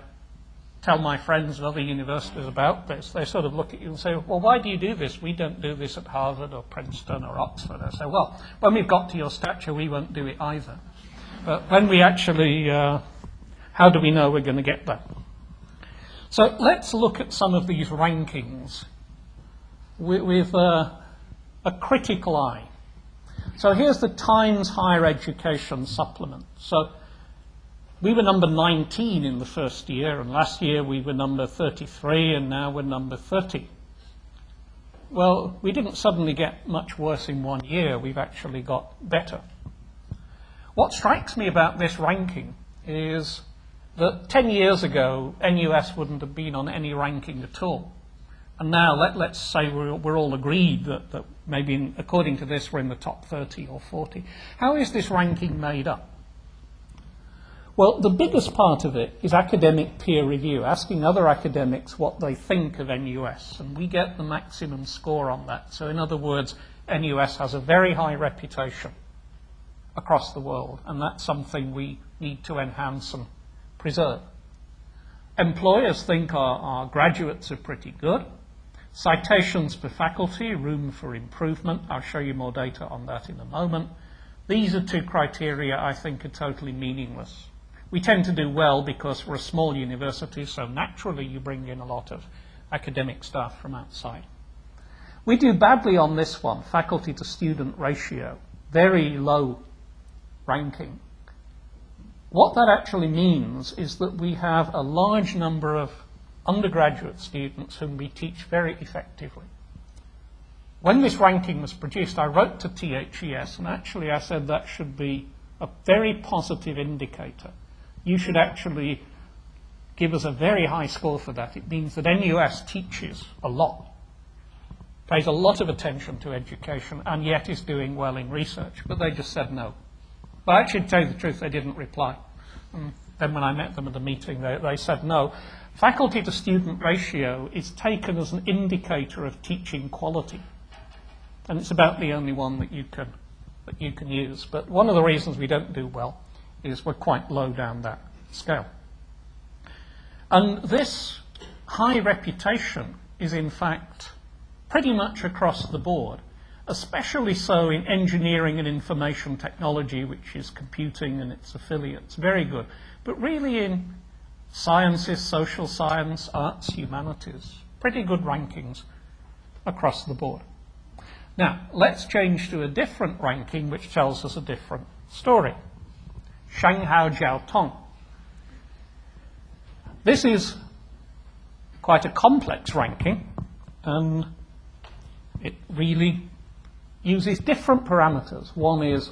tell my friends at other universities about this. They sort of look at you and say, well, why do you do this? We don't do this at Harvard or Princeton or Oxford. I say, well, when we've got to your stature, we won't do it either. But when we actually, how do we know we're going to get there? So let's look at some of these rankings with a critical eye. So here's the Times Higher Education Supplement. So we were number 19 in the first year, and last year we were number 33, and now we're number 30. Well, we didn't suddenly get much worse in 1 year. We've actually got better. What strikes me about this ranking is that 10 years ago, NUS wouldn't have been on any ranking at all. And now let's say we're all agreed that maybe according to this we're in the top 30 or 40. How is this ranking made up? Well, the biggest part of it is academic peer review, asking other academics what they think of NUS, and we get the maximum score on that. So in other words, NUS has a very high reputation across the world, and that's something we need to enhance and preserve. Employers think our graduates are pretty good. Citations per faculty, room for improvement. I'll show you more data on that in a moment. These are two criteria I think are totally meaningless. We tend to do well because we're a small university, so naturally you bring in a lot of academic staff from outside. We do badly on this one, faculty to student ratio, very low ranking. What that actually means is that we have a large number of undergraduate students whom we teach very effectively. When this ranking was produced, I wrote to THES, and actually I said that should be a very positive indicator. You should actually give us a very high score for that. It means that NUS teaches a lot, pays a lot of attention to education, and yet is doing well in research. But they just said no. But actually, to tell you the truth, they didn't reply. And then when I met them at the meeting, they said no. Faculty to student ratio is taken as an indicator of teaching quality. And it's about the only one that you can use. But one of the reasons we don't do well is we're quite low down that scale. And this high reputation is in fact pretty much across the board, especially so in engineering and information technology, which is computing and its affiliates, very good. But really in sciences, social science, arts, humanities, pretty good rankings across the board. Now, let's change to a different ranking which tells us a different story. Shanghai Jiao Tong. This is quite a complex ranking, and it really uses different parameters. One is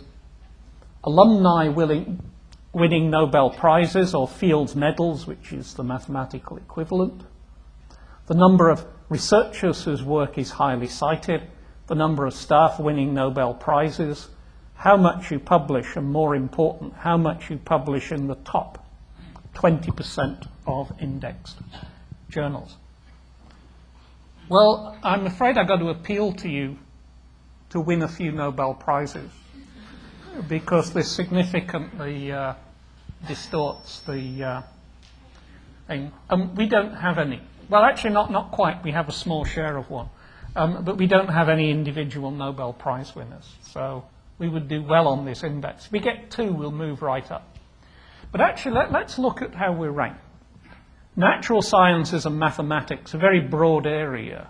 alumni winning Nobel Prizes or Fields Medals, which is the mathematical equivalent. The number of researchers whose work is highly cited, the number of staff winning Nobel Prizes, how much you publish, and more important, how much you publish in the top 20% of indexed journals. Well, I'm afraid I've got to appeal to you to win a few Nobel Prizes, because this significantly distorts the thing. We don't have any. Well, actually, not quite. We have a small share of one. But we don't have any individual Nobel Prize winners. So we would do well on this index. If we get 2, we'll move right up. But actually, let's look at how we're ranked. Natural sciences and mathematics, a very broad area.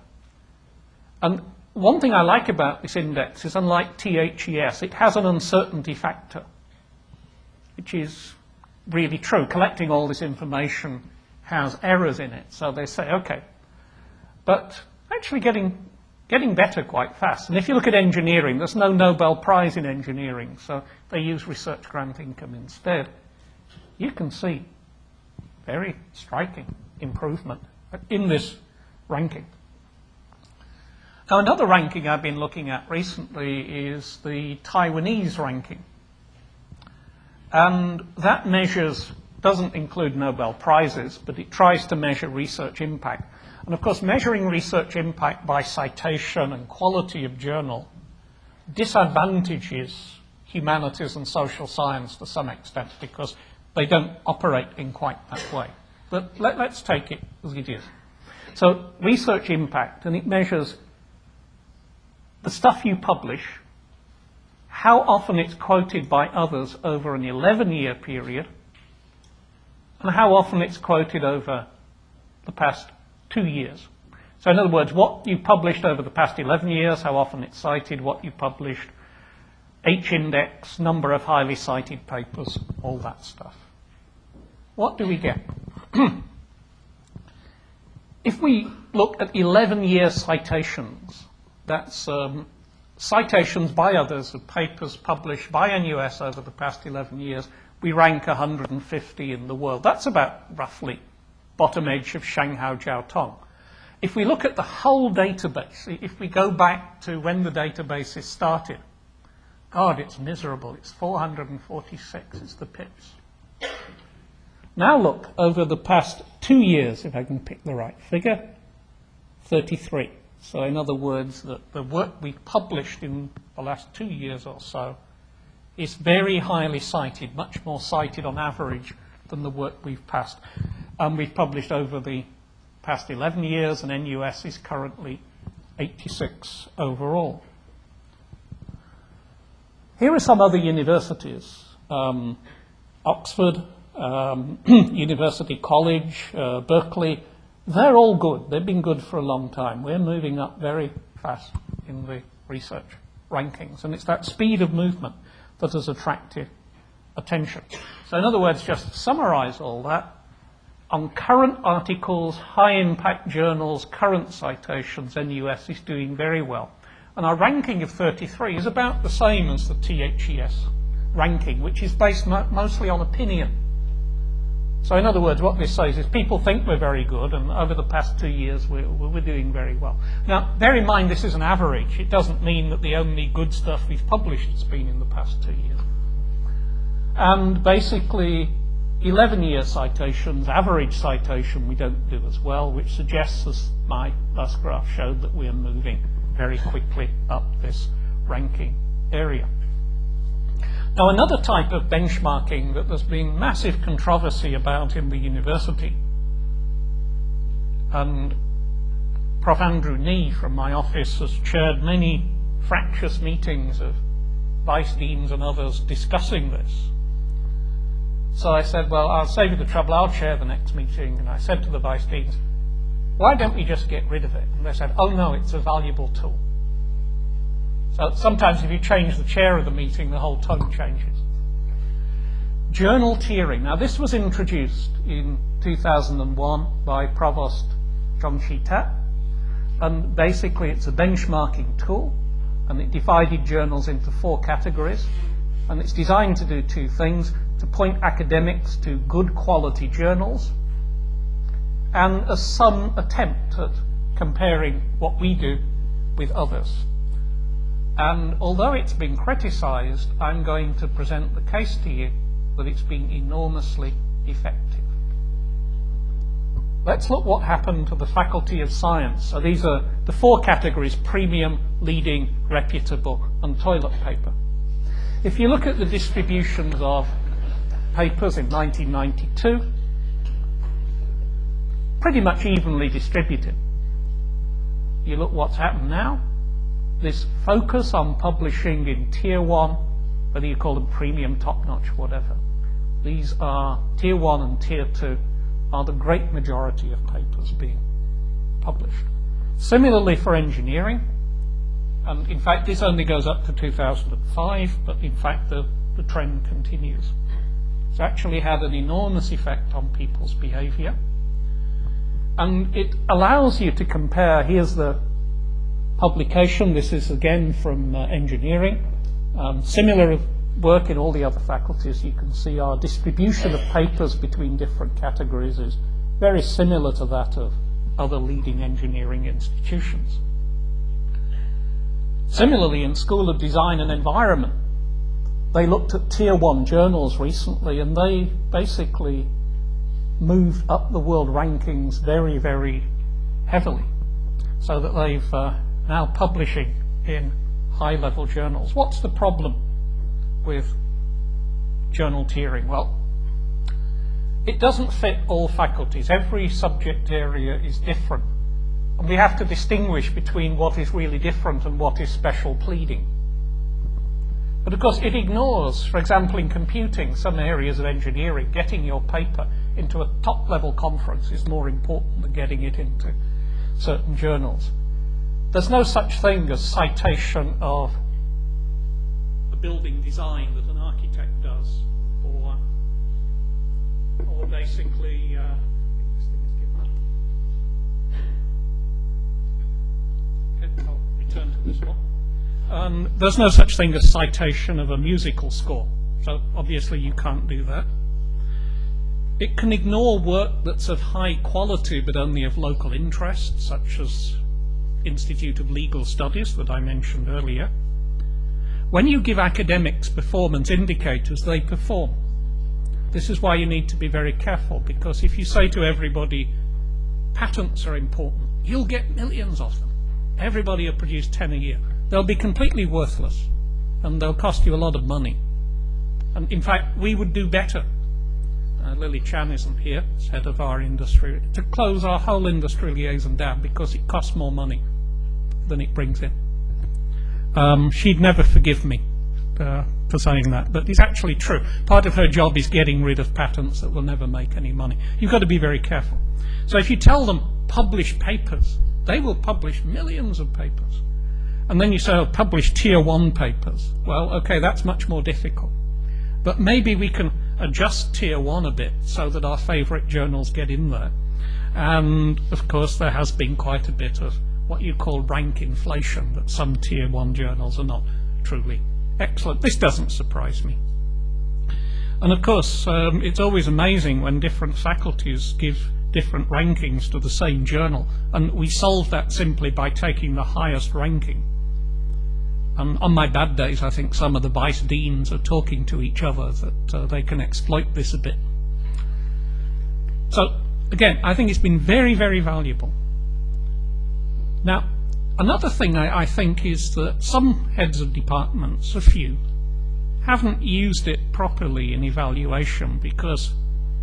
And one thing I like about this index is, unlike THES, it has an uncertainty factor, which is really true. Collecting all this information has errors in it. So they say, okay, but actually getting better quite fast. And if you look at engineering, there's no Nobel Prize in engineering, so they use research grant income instead. You can see very striking improvement in this ranking. Now, another ranking I've been looking at recently is the Taiwanese ranking. And that doesn't include Nobel Prizes, but it tries to measure research impact. And of course, measuring research impact by citation and quality of journal disadvantages humanities and social science to some extent, because they don't operate in quite that way. But let's take it as it is. So research impact, and it measures the stuff you publish, how often it's quoted by others over an 11-year period, and how often it's quoted over the past 2 years. So in other words, what you published over the past 11 years, how often it's cited, what you published, H-index, number of highly cited papers, all that stuff. What do we get? If we look at 11-year citations, that's citations by others of papers published by NUS over the past 11 years, we rank 150 in the world. That's about roughly bottom edge of Shanghai Jiao Tong. If we look at the whole database, if we go back to when the databases started, God, it's miserable. It's 446. It's the pips. Now look, over the past 2 years, if I can pick the right figure, 33. So in other words, the work we've published in the last 2 years or so is very highly cited, much more cited on average than the work we've published over the past 11 years, and NUS is currently 86 overall. Here are some other universities. Oxford, University College, Berkeley. They're all good. They've been good for a long time. We're moving up very fast in the research rankings, and it's that speed of movement that has attracted attention. So in other words, just to summarize all that, on current articles, high-impact journals, current citations, NUS is doing very well. And our ranking of 33 is about the same as the THES ranking, which is based mostly on opinion. So in other words, what this says is people think we're very good, and over the past 2 years we're doing very well. Now, bear in mind this is an average. It doesn't mean that the only good stuff we've published has been in the past 2 years. And basically, 11-year citations, average citation, we don't do as well, which suggests, as my last graph showed, that we are moving very quickly up this ranking area. Now, another type of benchmarking that there's been massive controversy about in the university, and Prof. Andrew Nee from my office has chaired many fractious meetings of vice deans and others discussing this. So I said, well, I'll save you the trouble, I'll chair the next meeting. And I said to the vice deans, why don't we just get rid of it? And they said, oh no, it's a valuable tool. So sometimes if you change the chair of the meeting, the whole tone changes. Journal tiering. Now this was introduced in 2001 by Provost John Chi-Tat. And basically it's a benchmarking tool. And it divided journals into 4 categories. And it's designed to do 2 things: to point academics to good quality journals, and some attempt at comparing what we do with others. And although it's been criticised, I'm going to present the case to you that it's been enormously effective. Let's look what happened to the Faculty of Science. So these are the 4 categories: premium, leading, reputable, and toilet paper. If you look at the distributions of papers in 1992, pretty much evenly distributed. You look what's happened now, this focus on publishing in tier 1, whether you call them premium, top-notch, whatever. These are tier 1 and tier 2 are the great majority of papers being published. Similarly for engineering, and in fact this only goes up to 2005, but in fact the trend continues. It's actually had an enormous effect on people's behaviour. And it allows you to compare. Here's the publication. This is again from engineering. Similar work in all the other faculties. You can see our distribution of papers between different categories is very similar to that of other leading engineering institutions. Similarly, in School of Design and Environment, they looked at tier 1 journals recently, and they basically moved up the world rankings very, very heavily, so that they've now publishing in high-level journals. What's the problem with journal tiering? Well, it doesn't fit all faculties. Every subject area is different, and we have to distinguish between what is really different and what is special pleading. But of course it ignores, for example in computing, some areas of engineering. Getting your paper into a top-level conference is more important than getting it into certain journals. There's no such thing as citation of the building design that an architect does, or basically I'll return to this one. There's no such thing as citation of a musical score, so obviously you can't do that. It can ignore work that's of high quality but only of local interest, such as Institute of Legal Studies that I mentioned earlier. When you give academics performance indicators, they perform. This is why you need to be very careful, because if you say to everybody, patents are important, you'll get millions of them. Everybody will produce 10 a year. They'll be completely worthless, and they'll cost you a lot of money. And in fact, we would do better Lily Chan isn't here, it's head of our industry, to close our whole industry liaison down because it costs more money than it brings in. She'd never forgive me for saying that, but it's actually true. Part of her job is getting rid of patents that will never make any money. You've got to be very careful. So if you tell them publish papers, they will publish millions of papers. And then you say, oh, publish tier 1 papers. Well, okay, that's much more difficult. But maybe we can adjust tier 1 a bit so that our favourite journals get in there. And of course there has been quite a bit of what you call rank inflation, that some tier 1 journals are not truly excellent. This doesn't surprise me. And of course it's always amazing when different faculties give different rankings to the same journal, and we solve that simply by taking the highest ranking. And on my bad days, I think some of the vice deans are talking to each other that they can exploit this a bit. So again, I think it's been very, very valuable. Now, another thing I think is that some heads of departments, a few, haven't used it properly in evaluation, because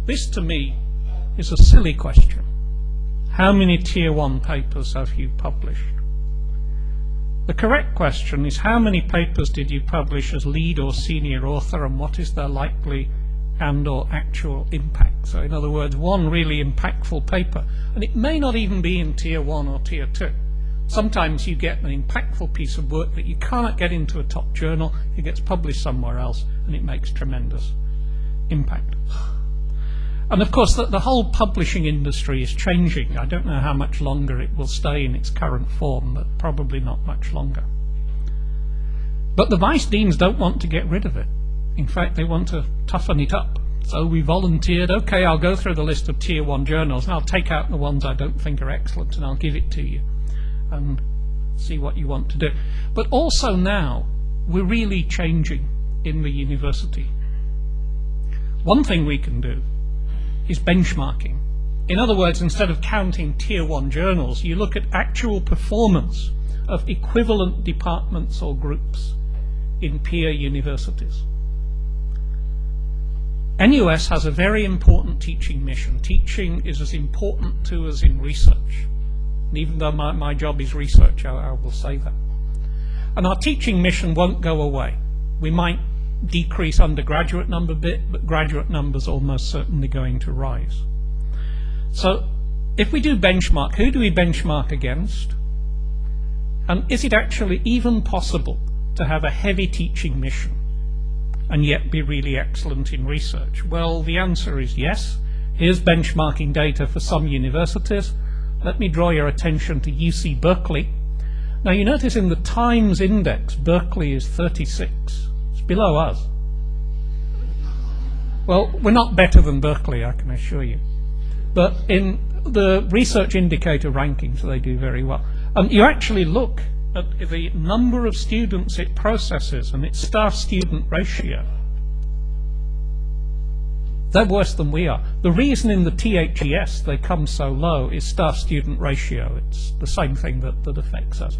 this to me is a silly question. How many tier 1 papers have you published? The correct question is, how many papers did you publish as lead or senior author, and what is their likely and or actual impact? So in other words, one really impactful paper, and it may not even be in tier 1 or tier 2. Sometimes you get an impactful piece of work that you cannot get into a top journal, it gets published somewhere else, and it makes tremendous impact. And of course the whole publishing industry is changing. I don't know how much longer it will stay in its current form, but probably not much longer. But the vice deans don't want to get rid of it. In fact, they want to toughen it up. So we volunteered, okay, I'll go through the list of tier 1 journals and I'll take out the ones I don't think are excellent and I'll give it to you and see what you want to do. But also now we're really changing in the university. One thing we can do is benchmarking. In other words, instead of counting tier 1 journals, you look at actual performance of equivalent departments or groups in peer universities. NUS has a very important teaching mission. Teaching is as important to us in research. And even though my job is research, I will say that. And our teaching mission won't go away. We might decrease undergraduate number a bit, but graduate numbers almost certainly going to rise. So if we do benchmark, who do we benchmark against? And is it actually even possible to have a heavy teaching mission and yet be really excellent in research? Well, the answer is yes. Here's benchmarking data for some universities. Let me draw your attention to UC Berkeley. Now you notice in the Times Index, Berkeley is 36. Below us. Well, we're not better than Berkeley, I can assure you. But in the research indicator rankings, they do very well. And you actually look at the number of students it processes and its staff-student ratio. They're worse than we are. The reason in the THES they come so low is staff-student ratio. It's the same thing that affects us.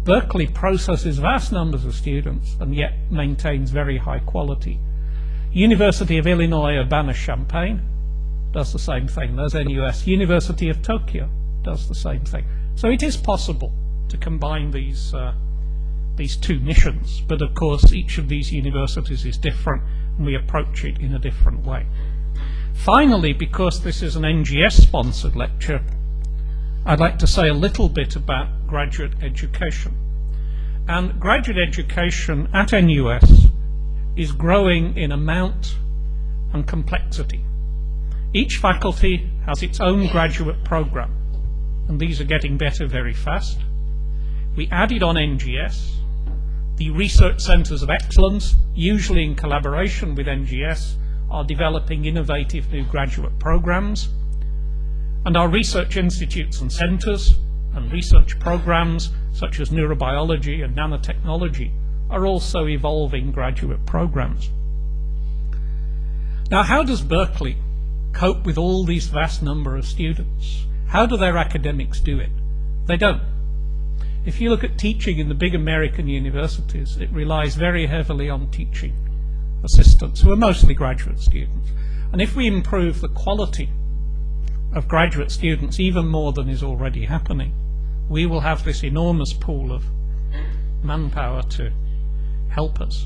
Berkeley processes vast numbers of students and yet maintains very high quality. University of Illinois Urbana-Champaign does the same thing. There's NUS. University of Tokyo does the same thing. So it is possible to combine these two missions, but of course each of these universities is different and we approach it in a different way. Finally, because this is an NGS-sponsored lecture, I'd like to say a little bit about graduate education. And graduate education at NUS is growing in amount and complexity. Each faculty has its own graduate program, and these are getting better very fast. We added on NGS. The research centres of excellence, usually in collaboration with NGS, are developing innovative new graduate programs. And our research institutes and centres and research programs such as neurobiology and nanotechnology are also evolving graduate programs. Now, how does Berkeley cope with all these vast number of students? How do their academics do it? They don't. If you look at teaching in the big American universities, it relies very heavily on teaching assistants, who are mostly graduate students. And if we improve the quality of graduate students even more than is already happening, we will have this enormous pool of manpower to help us.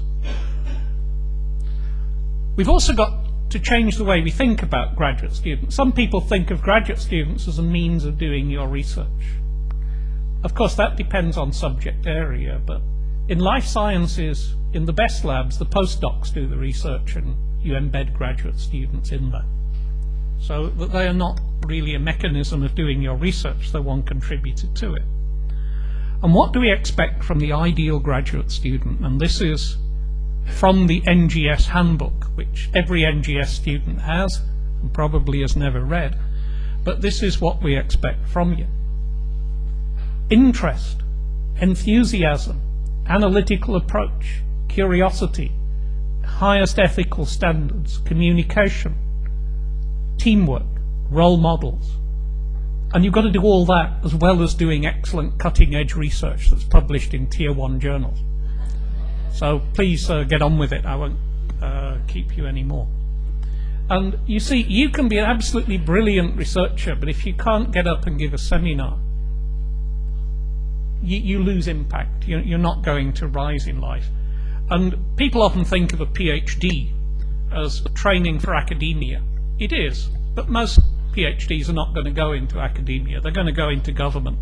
We've also got to change the way we think about graduate students. Some people think of graduate students as a means of doing your research. Of course, that depends on subject area, but in life sciences, in the best labs, the postdocs do the research and you embed graduate students in that. So that they are not really a mechanism of doing your research, though one contributed to it. And what do we expect from the ideal graduate student? And this is from the NGS handbook, which every NGS student has and probably has never read. But this is what we expect from you. Interest, enthusiasm, analytical approach, curiosity, highest ethical standards, communication, teamwork, role models. And you've got to do all that as well as doing excellent cutting-edge research that's published in Tier 1 journals. So please get on with it. I won't keep you anymore. And you see, you can be an absolutely brilliant researcher, but if you can't get up and give a seminar, you lose impact. You're not going to rise in life. And people often think of a PhD as training for academia. It is, but most PhDs are not going to go into academia. They're going to go into government,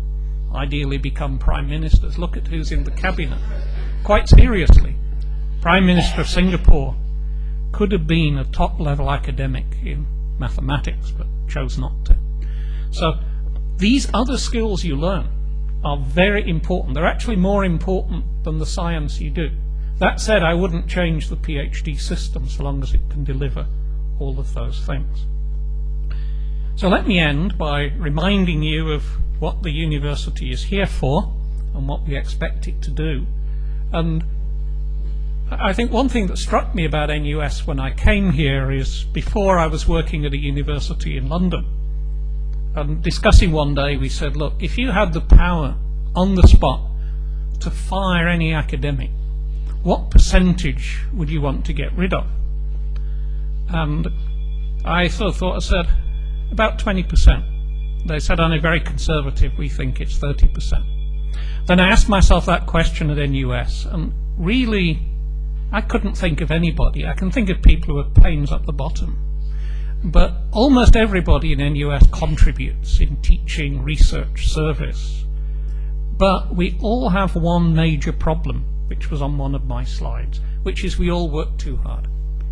ideally become prime ministers. Look at who's in the cabinet. Quite seriously, Prime Minister of Singapore could have been a top-level academic in mathematics, but chose not to. So these other skills you learn are very important. They're actually more important than the science you do. That said, I wouldn't change the PhD system so long as it can deliver all of those things. So let me end by reminding you of what the university is here for and what we expect it to do. And I think one thing that struck me about NUS when I came here is, before I was working at a university in London, and discussing one day, we said, look, if you had the power on the spot to fire any academic, what percentage would you want to get rid of? And I sort of thought, I said, about 20%. They said, I'm very conservative, we think it's 30%. Then I asked myself that question at NUS, and really, I couldn't think of anybody. I can think of people who have planes up the bottom. But almost everybody in NUS contributes in teaching, research, service. But we all have one major problem, which was on one of my slides, which is we all work too hard.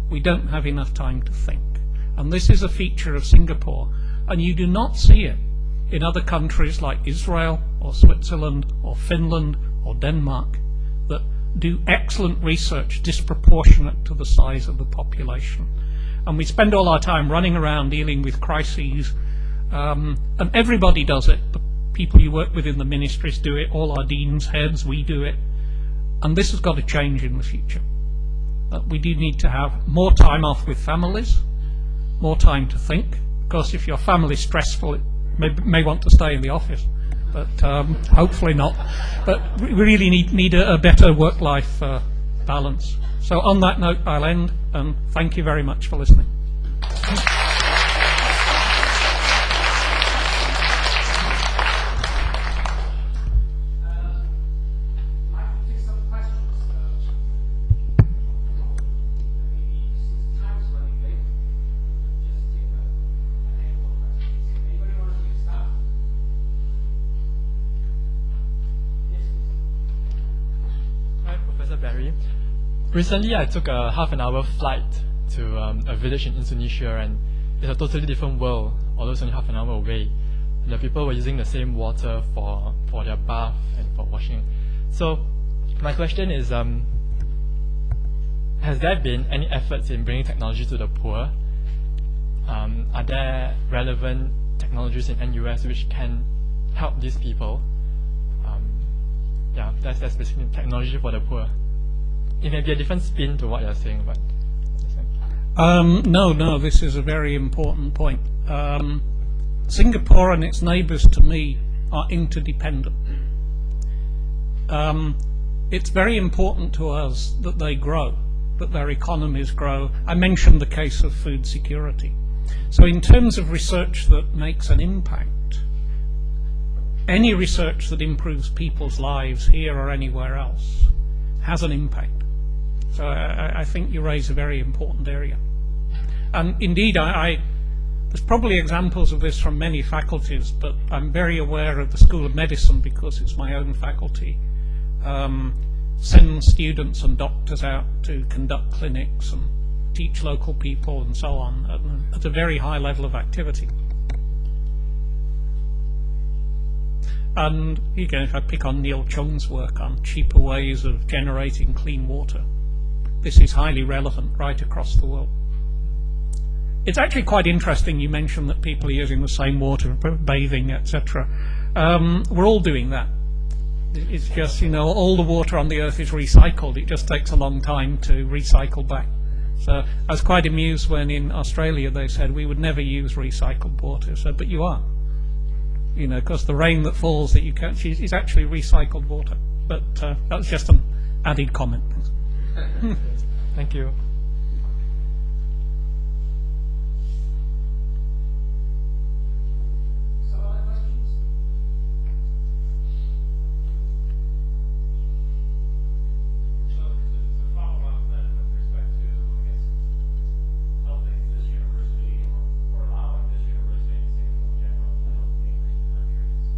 We don't have enough time to think. And this is a feature of Singapore, and you do not see it in other countries like Israel or Switzerland or Finland or Denmark that do excellent research disproportionate to the size of the population. And we spend all our time running around dealing with crises, and everybody does it. The people you work with in the ministries do it, all our deans, heads, we do it. And this has got to change in the future. We do need to have more time off with families, more time to think. Of course, if your family's stressful, it may want to stay in the office, but hopefully not. But we really need a better work-life balance. So on that note, I'll end, and thank you very much for listening. Recently, I took a half-an-hour flight to a village in Indonesia, and it's a totally different world, although it's only half an hour away. The people were using the same water for their bath and for washing. So my question is, has there been any efforts in bringing technology to the poor? Are there relevant technologies in NUS which can help these people? Yeah, that's basically technology for the poor. It may be a different spin to what you're saying, but... No, this is a very important point. Singapore and its neighbours, to me, are interdependent. It's very important to us that they grow. that their economies grow. I mentioned the case of food security. So in terms of research that makes an impact, any research that improves people's lives here or anywhere else has an impact. So I think you raise a very important area. And indeed, there's probably examples of this from many faculties, but I'm very aware of the School of Medicine, because it's my own faculty, send students and doctors out to conduct clinics and teach local people and so on at a very high level of activity. And again, if I pick on Neil Chung's work on cheaper ways of generating clean water, this is highly relevant right across the world. It's actually quite interesting you mentioned that people are using the same water for bathing, etc. We're all doing that. It's just, all the water on the earth is recycled. It just takes a long time to recycle back. So I was quite amused when in Australia they said we would never use recycled water. So, but you are, because the rain that falls that you catch is actually recycled water. But that's just an added comment. Thank you. Some other questions? So to follow up then with respect to, I guess, helping this university or allowing this university in Singapore in general to help neighboring countries,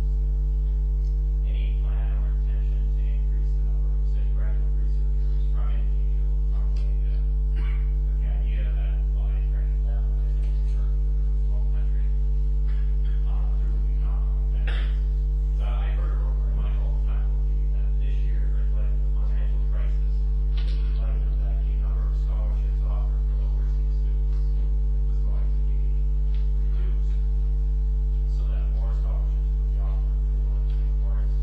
any plan or intention to increase the number of, say, graduate researchers from Indonesia or from Malaysia, with the idea that by training them they can return to their home country, there would be knock-on benefits. So I heard over in my own faculty that this year, in light of the financial crisis, in light of that, the number of scholarships offered for overseas students was going to be reduced so that more scholarships would be offered for Singaporeans.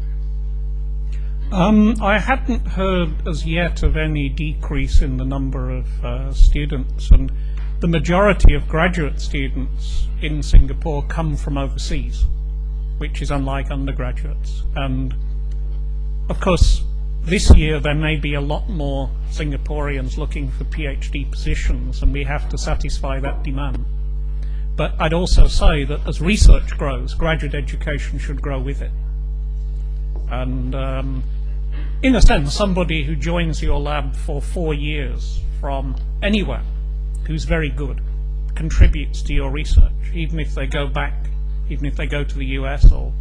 I hadn't heard as yet of any decrease in the number of students, and the majority of graduate students in Singapore come from overseas, which is unlike undergraduates. And of course, this year there may be a lot more Singaporeans looking for PhD positions, and we have to satisfy that demand. But I'd also say that as research grows, graduate education should grow with it. And in a sense, somebody who joins your lab for 4 years from anywhere, who's very good, contributes to your research, even if they go back, even if they go to the US or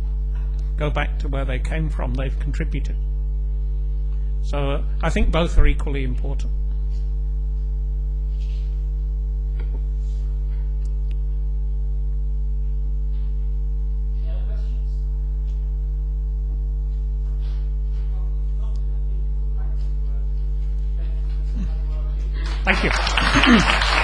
go back to where they came from, they've contributed. So I think both are equally important. Any other questions? Thank you.